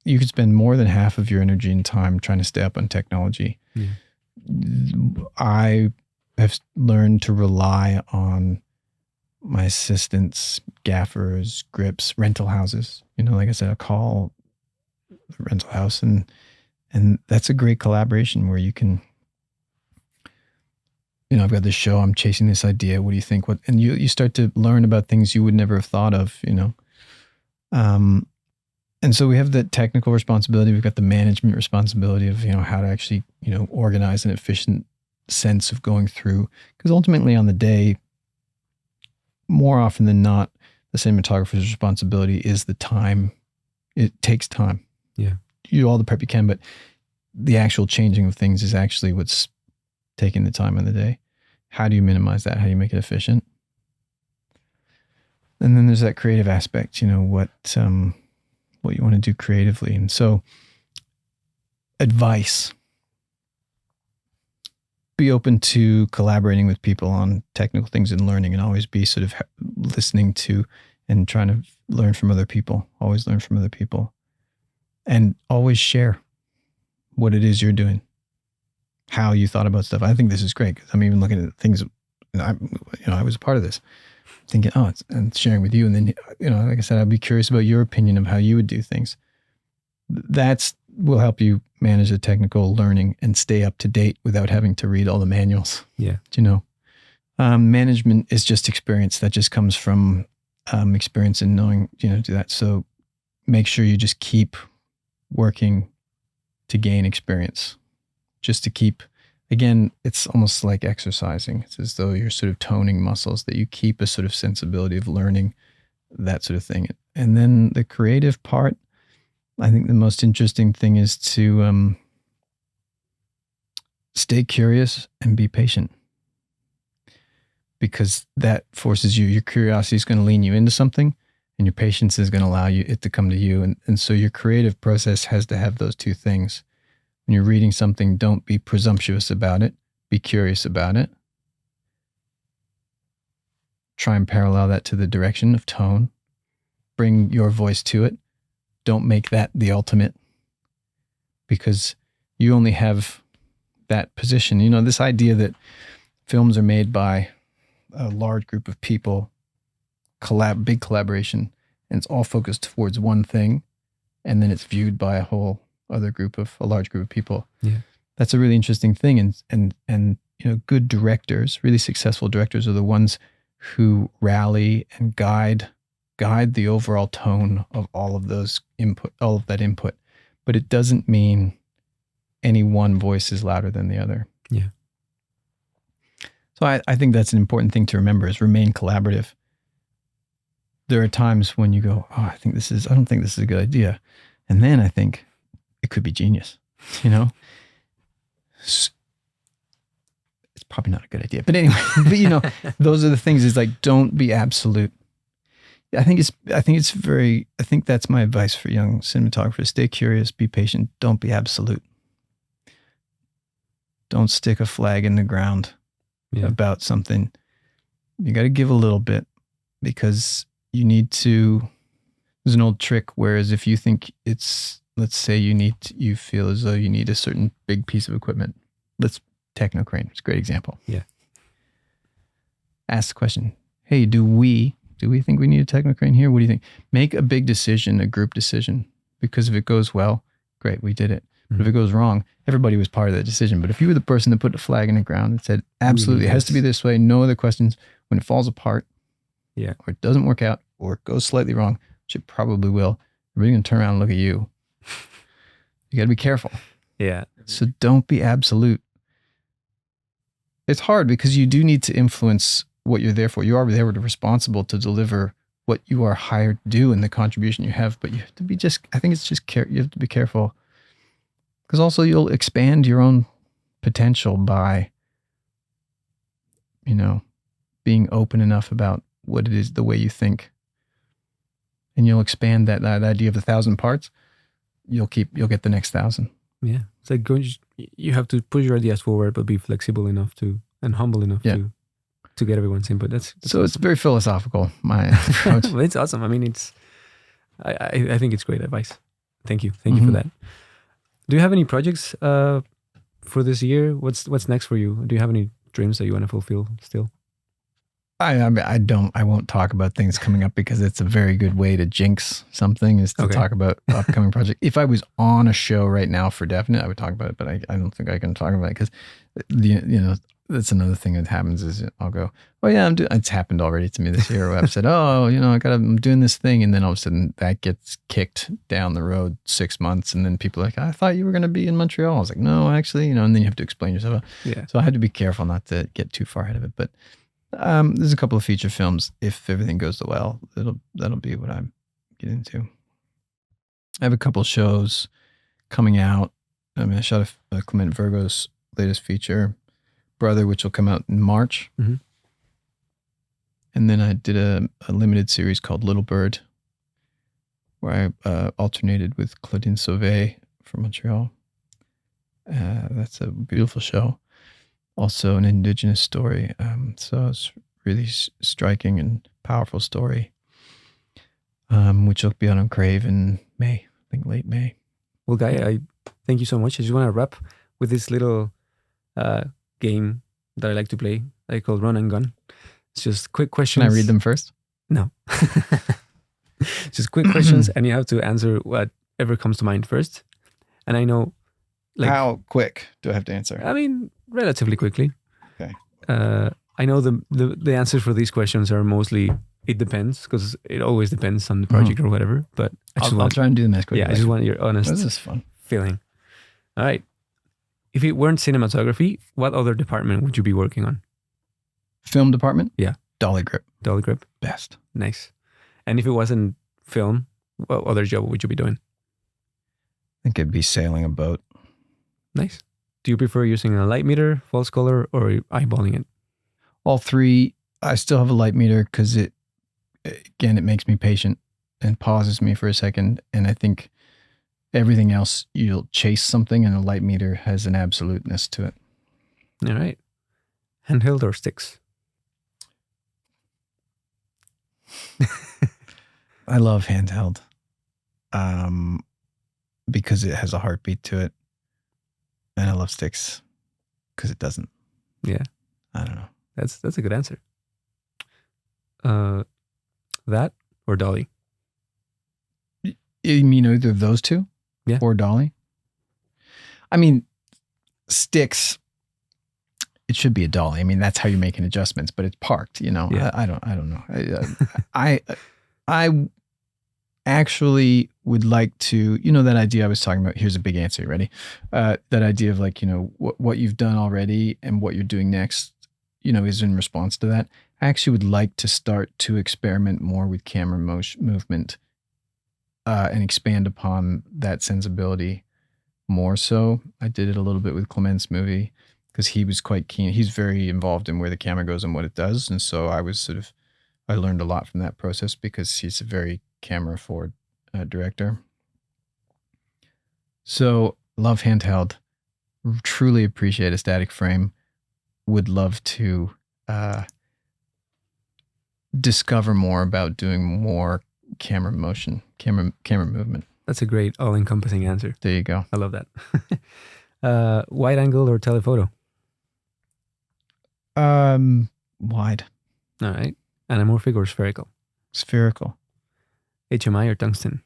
Speaker 1: you could spend more than half of your energy and time trying to stay up on technology.
Speaker 2: Yeah.
Speaker 1: I have learned to rely on my assistants, gaffers, grips, rental houses. You know, like I said, I'll call the rental house, and that's a great collaboration where you can, you know, I've got this show, I'm chasing this idea. What do you think? And you start to learn about things you would never have thought of, you know. And so we have the technical responsibility. We've got the management responsibility of, you know, how to actually, you know, organize an efficient sense of going through. Because ultimately on the day, more often than not, the cinematographer's responsibility is the time. It takes time.
Speaker 2: Yeah.
Speaker 1: You do all the prep you can, but the actual changing of things is actually what's taking the time in the day. How do you minimize that? How do you make it efficient? And then there's that creative aspect, you know, what you want to do creatively. And so, advice: be open to collaborating with people on technical things and learning, and always be sort of listening to and trying to learn from other people. Always learn from other people, and always share what it is you're doing, how you thought about stuff. I think this is great because I'm even looking at things, and I was a part of this, thinking, and sharing with you. And then, like I said, I'd be curious about your opinion of how you would do things. That's will help you manage the technical learning and stay up to date without having to read all the manuals.
Speaker 2: Yeah.
Speaker 1: Management is just experience. That just comes from experience and knowing, do that. So make sure you just keep working to gain experience, just to keep, again, it's almost like exercising. It's as though you're sort of toning muscles, that you keep a sort of sensibility of learning, that sort of thing. And then the creative part, I think the most interesting thing is to stay curious and be patient, because that forces you. Your curiosity is going to lean you into something, and your patience is going to allow it to come to you. And so your creative process has to have those two things. When you're reading something, don't be presumptuous about it. Be curious about it. Try and parallel that to the direction of tone. Bring your voice to it. Don't make that the ultimate, because you only have that position. This idea that films are made by a large group of people, big collaboration, and it's all focused towards one thing, and then it's viewed by a large group of people.
Speaker 2: Yeah.
Speaker 1: That's a really interesting thing. And good directors, really successful directors, are the ones who rally and guide the overall tone of all of that input. But it doesn't mean any one voice is louder than the other.
Speaker 2: Yeah.
Speaker 1: So I think that's an important thing to remember, is remain collaborative. There are times when you go, I don't think this is a good idea. And then I think it could be genius, It's probably not a good idea, but anyway, those are the things, is like, don't be absolute. I think that's my advice for young cinematographers. Stay curious, be patient, don't be absolute. Don't stick a flag in the ground about something. You got to give a little bit, because there's an old trick, whereas if you think let's say you feel as though you need a certain big piece of equipment. Technocrane, it's a great example.
Speaker 2: Yeah.
Speaker 1: Ask the question, hey, do we think we need a technocrane here? What do you think? Make a big decision, a group decision, because if it goes well, great, we did it. But if it goes wrong, everybody was part of that decision. But if you were the person that put the flag in the ground and said, absolutely, it has to be this way, no other questions, when it falls apart, or it doesn't work out, or it goes slightly wrong, which it probably will, everybody's going to turn around and look at you. You got to be careful.
Speaker 2: Yeah.
Speaker 1: So don't be absolute. It's hard, because you do need to influence what you're there for. You are there responsible to deliver what you are hired to do and the contribution you have. But you have to be you have to be careful, because also you'll expand your own potential by, being open enough about what it is, the way you think. And you'll expand that idea of 1,000 parts. You'll get the next 1,000.
Speaker 2: Yeah. It's like you have to push your ideas forward, but be flexible enough and humble enough to get everyone's input. That's
Speaker 1: so
Speaker 2: awesome.
Speaker 1: It's very philosophical, my approach.
Speaker 2: Well, it's awesome. I mean, I think it's great advice. Thank you for that. Do you have any projects for this year? What's next for you? Do you have any dreams that you want to fulfill still?
Speaker 1: I won't talk about things coming up, because it's a very good way to jinx something, is to talk about upcoming project. If I was on a show right now for definite, I would talk about it, but I don't think I can talk about it, because that's another thing that happens, is I'll go, oh yeah, it's happened already to me this year, where I've said, I'm doing this thing, and then all of a sudden that gets kicked down the road 6 months, and then people are like, I thought you were going to be in Montreal. I was like, no, actually, and then you have to explain yourself.
Speaker 2: Yeah.
Speaker 1: So I had to be careful not to get too far ahead of it, but there's a couple of feature films. If everything goes well, that'll be what I get into. I have a couple shows coming out. I shot a Clement Virgo's latest feature, Brother, which will come out in March.
Speaker 2: Mm-hmm.
Speaker 1: And then I did a limited series called Little Bird, where I alternated with Claudine Sauvé from Montreal. That's a beautiful show. Also an indigenous story. So it's really striking and powerful story, which will be out on Crave in May, I think late May.
Speaker 2: Well, Guy, I thank you so much. I just want to wrap with this little game that I like to play. I call Run and Gun. It's just quick questions.
Speaker 1: Can I read them first?
Speaker 2: No. Just quick questions, and you have to answer whatever comes to mind first. And I know, like,
Speaker 1: how quick do I have to answer?
Speaker 2: I mean, relatively quickly.
Speaker 1: Okay.
Speaker 2: I know the answers for these questions are mostly it depends, because it always depends on the project or whatever. But
Speaker 1: I'll try and do them as quickly.
Speaker 2: Yeah, I just want your honest.
Speaker 1: This is fun.
Speaker 2: Feeling. All right. If it weren't cinematography, what other department would you be working on?
Speaker 1: Film department?
Speaker 2: Yeah.
Speaker 1: Dolly grip.
Speaker 2: Dolly grip.
Speaker 1: Best.
Speaker 2: Nice. And if it wasn't film, what other job would you be doing?
Speaker 1: I think it'd be sailing a boat.
Speaker 2: Nice. Do you prefer using a light meter, false color, or eyeballing it?
Speaker 1: All three. I still have a light meter because it makes me patient and pauses me for a second. And I think everything else, you'll chase something, and a light meter has an absoluteness to it.
Speaker 2: All right. Handheld or sticks?
Speaker 1: I love handheld because it has a heartbeat to it. And I love sticks because it doesn't.
Speaker 2: Yeah.
Speaker 1: I don't know.
Speaker 2: That's a good answer. That or Dolly?
Speaker 1: You mean either of those two?
Speaker 2: Yeah.
Speaker 1: Or Dolly? I mean, sticks, it should be a Dolly. I mean, that's how you're making adjustments, but it's parked, you know.
Speaker 2: Yeah.
Speaker 1: I don't know. I actually would like to, you know, that idea I was talking about. Here's a big answer. You ready? That idea of, like, you know, what you've done already and what you're doing next, you know, is in response to that. I actually would like to start to experiment more with camera movement and expand upon that sensibility more so. I did it a little bit with Clement's movie because he was quite keen. He's very involved in where the camera goes and what it does. And so I learned a lot from that process because he's a very camera forward director. So love handheld, truly appreciate a static frame, would love to discover more about doing more camera motion, camera movement.
Speaker 2: That's a great all-encompassing answer.
Speaker 1: There you go.
Speaker 2: I love that. Wide angle or telephoto?
Speaker 1: Wide.
Speaker 2: All right. Anamorphic or spherical?
Speaker 1: Spherical.
Speaker 2: HMI or tungsten?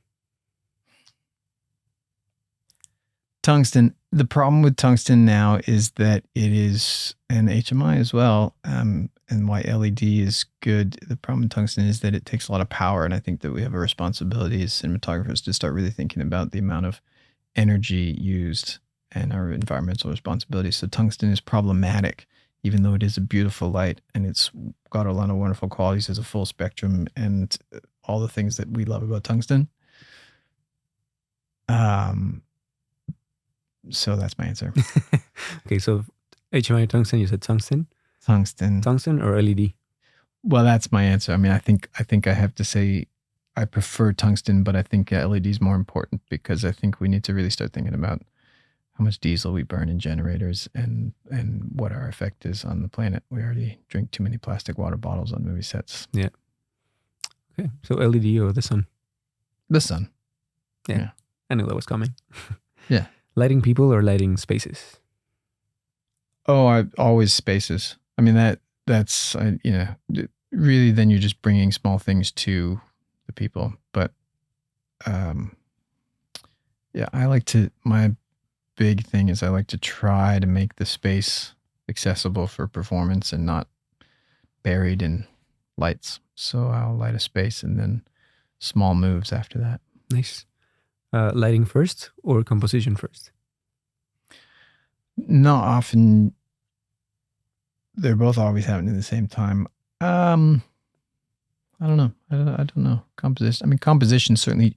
Speaker 1: Tungsten. The problem with tungsten now is that it is, and HMI as well, and why LED is good. The problem with tungsten is that it takes a lot of power, and I think that we have a responsibility as cinematographers to start really thinking about the amount of energy used and our environmental responsibility. So tungsten is problematic, even though it is a beautiful light and it's got a lot of wonderful qualities as a full spectrum and all the things that we love about tungsten. So that's my answer.
Speaker 2: Okay, so HMI or tungsten, you said tungsten?
Speaker 1: Tungsten.
Speaker 2: Tungsten or LED?
Speaker 1: Well, that's my answer. I mean, I think I have to say I prefer tungsten, but I think LED is more important because I think we need to really start thinking about how much diesel we burn in generators and what our effect is on the planet. We already drink too many plastic water bottles on movie sets.
Speaker 2: Yeah. Okay, so LED or the sun?
Speaker 1: The sun.
Speaker 2: Yeah. I knew that was coming.
Speaker 1: Yeah.
Speaker 2: Lighting people or lighting spaces?
Speaker 1: Oh, always spaces. I mean, that's really then you're just bringing small things to the people. But my big thing is I like to try to make the space accessible for performance and not buried in lights. So I'll light a space and then small moves after that.
Speaker 2: Nice. Lighting first or composition first?
Speaker 1: Not often. They're both always happening at the same time. I don't know. I don't know. Composition. I mean, composition certainly,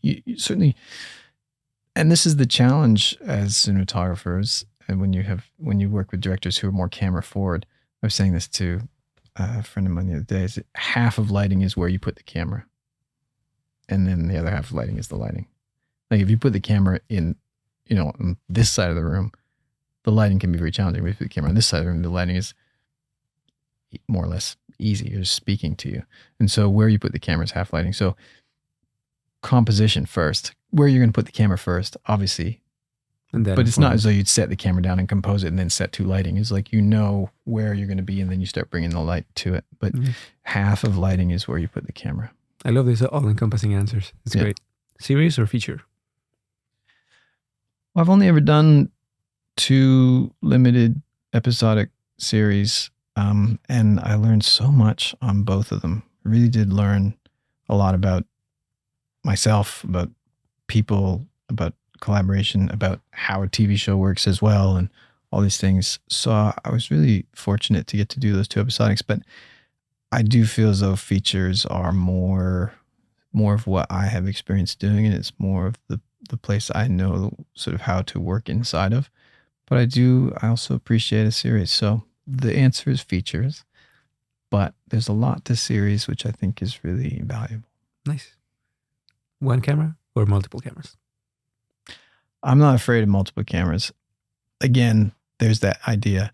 Speaker 1: and this is the challenge as cinematographers. And when you work with directors who are more camera forward, I was saying this to a friend of mine the other day, is that half of lighting is where you put the camera. and then the other half of lighting is the lighting. Like if you put the camera in, on this side of the room, the lighting can be very challenging. But if you put the camera on this side of the room, the lighting is more or less easy. You're just speaking to you. And so where you put the camera is half lighting. So composition first. Where you're going to put the camera first, obviously. But it's not as though you'd set the camera down and compose it and then set to lighting. It's like where you're going to be and then you start bringing the light to it. But half of lighting is where you put the camera.
Speaker 2: I love these all-encompassing answers. It's great. Series or feature?
Speaker 1: Well, I've only ever done 2 limited episodic series, and I learned so much on both of them. I really did learn a lot about myself, about people, about collaboration, about how a TV show works as well, and all these things. So I was really fortunate to get to do those 2 episodics, but I do feel as though features are more of what I have experience doing, and it's more of the place I know sort of how to work inside of. But I also appreciate a series. So the answer is features, but there's a lot to series, which I think is really valuable.
Speaker 2: Nice. One camera or multiple cameras?
Speaker 1: I'm not afraid of multiple cameras. Again, there's that idea.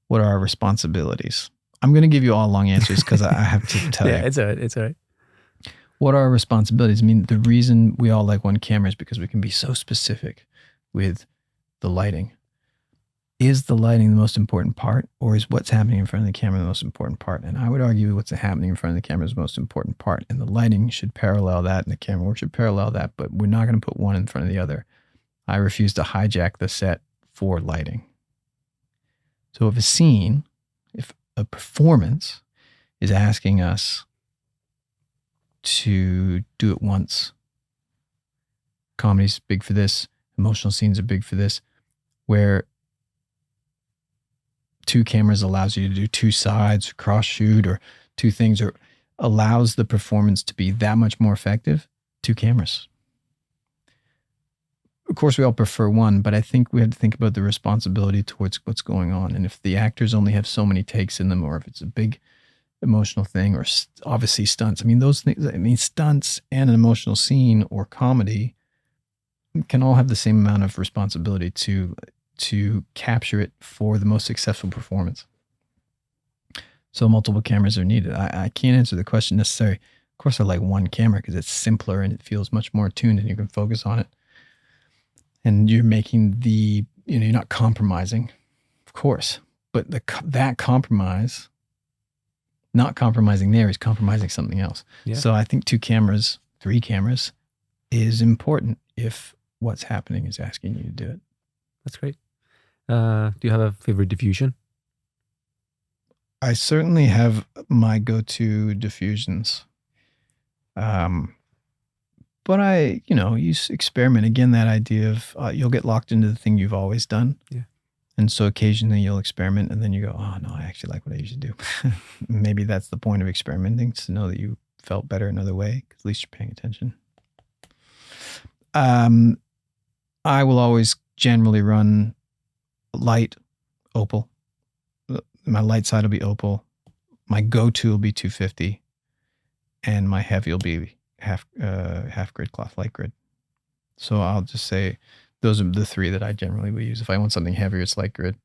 Speaker 1: What are our responsibilities? I'm going to give you all long answers because I have to tell you.
Speaker 2: Yeah, it's all right. It's all right.
Speaker 1: What are our responsibilities? I mean, the reason we all like one camera is because we can be so specific with the lighting. Is the lighting the most important part, or is what's happening in front of the camera the most important part? And I would argue what's happening in front of the camera is the most important part, and the lighting should parallel that, and the camera work should parallel that, but we're not going to put one in front of the other. I refuse to hijack the set for lighting. So if a performance is asking us to do it once, comedy's big for this, emotional scenes are big for this, where 2 cameras allows you to do 2 sides, cross shoot, or 2 things, or allows the performance to be that much more effective, 2 cameras. Of course, we all prefer one, but I think we have to think about the responsibility towards what's going on. And if the actors only have so many takes in them, or if it's a big emotional thing, or obviously stunts. I mean, those things, stunts and an emotional scene or comedy can all have the same amount of responsibility to capture it for the most successful performance. So multiple cameras are needed. I can't answer the question necessarily. Of course, I like one camera because it's simpler and it feels much more attuned and you can focus on it. And you're making you're not compromising, of course, but that compromise, not compromising there is compromising something else. Yeah. So I think 2 cameras, 3 cameras is important if what's happening is asking you to do it.
Speaker 2: That's great. Do you have a favorite diffusion?
Speaker 1: I certainly have my go-to diffusions. But you experiment. Again, that idea of you'll get locked into the thing you've always done.
Speaker 2: Yeah.
Speaker 1: And so occasionally you'll experiment and then you go, oh no, I actually like what I usually do. Maybe that's the point of experimenting, to know that you felt better another way, because at least you're paying attention. I will always generally run light, opal. My light side will be opal. My go-to will be 250, and my heavy will be half grid cloth, light grid. So I'll just say those are the 3 that I generally will use. If I want something heavier, it's light grid.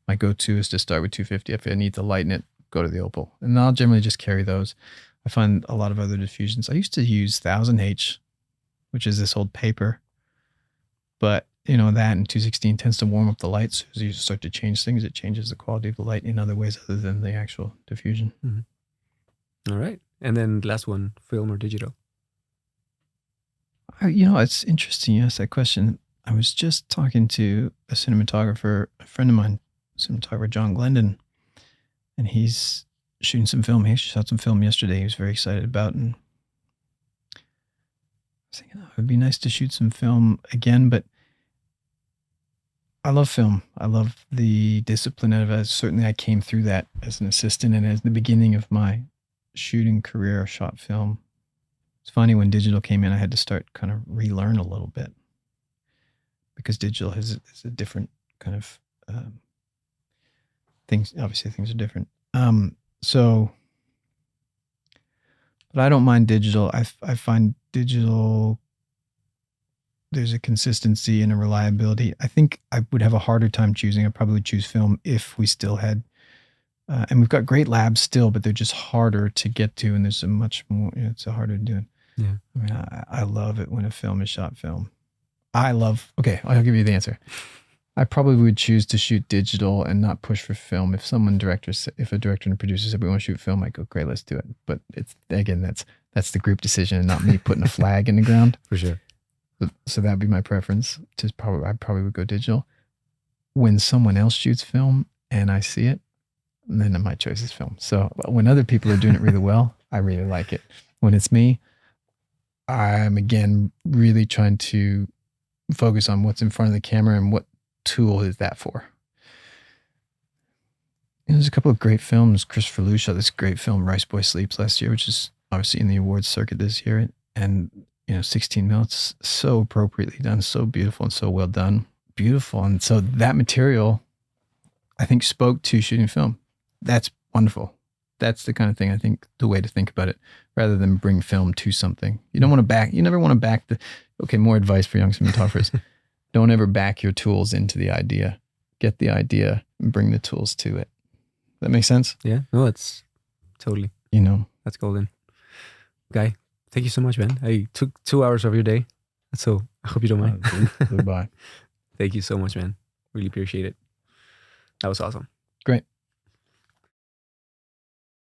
Speaker 1: My go-to is to start with 250. If I need to lighten it, go to the opal. And I'll generally just carry those. I find a lot of other diffusions. I used to use 1000H, which is this old paper. But, that in 216 tends to warm up the lights. As you start to change things, it changes the quality of the light in other ways other than the actual diffusion.
Speaker 2: Mm-hmm. All right. And then last one, film or digital?
Speaker 1: It's interesting you asked that question. I was just talking to a cinematographer, a friend of mine, cinematographer John Glendon, and he's shooting some film. He shot some film yesterday he was very excited about, and I was thinking, it would be nice to shoot some film again, but I love film. I love the discipline of it. Certainly I came through that as an assistant, and as the beginning of my shooting career, I shot film. It's funny, when digital came in, I had to start kind of relearn a little bit, because digital is a different kind of things. Obviously, things are different. But I don't mind digital. I find digital, there's a consistency and a reliability. I think I would have a harder time choosing. I probably would choose film if we still had, and we've got great labs still, but they're just harder to get to, and there's a much more, it's a harder to do it.
Speaker 2: Yeah.
Speaker 1: I mean, I love it when a film is shot film. Okay, I'll give you the answer. I probably would choose to shoot digital and not push for film. If a director and a producer said we want to shoot film, I'd go, great, let's do it. But it's, again, that's the group decision and not me putting a flag in the ground.
Speaker 2: For sure.
Speaker 1: So that'd be my preference. I probably would go digital. When someone else shoots film and I see it, then my choice is film. So when other people are doing it really well, I really like it. When it's me, I'm again really trying to focus on what's in front of the camera and what tool is that for. And there's a couple of great films. Christopher Lee shot this great film, Rice Boy Sleeps, last year, which is obviously in the awards circuit this year. And 16 minutes, so appropriately done, so beautiful and so well done. Beautiful. And so that material, I think, spoke to shooting film. That's wonderful. That's the kind of thing, I think, the way to think about it, rather than bring film to something. You never want to back more advice for young cinematographers. Don't ever back your tools into the idea. Get the idea and bring the tools to it. That makes sense?
Speaker 2: Yeah. No, it's totally.
Speaker 1: That's
Speaker 2: golden. Guy, thank you so much, man. I took 2 hours of your day, so I hope you don't mind.
Speaker 1: Goodbye.
Speaker 2: Thank you so much, man. Really appreciate it. That was awesome.
Speaker 1: Great.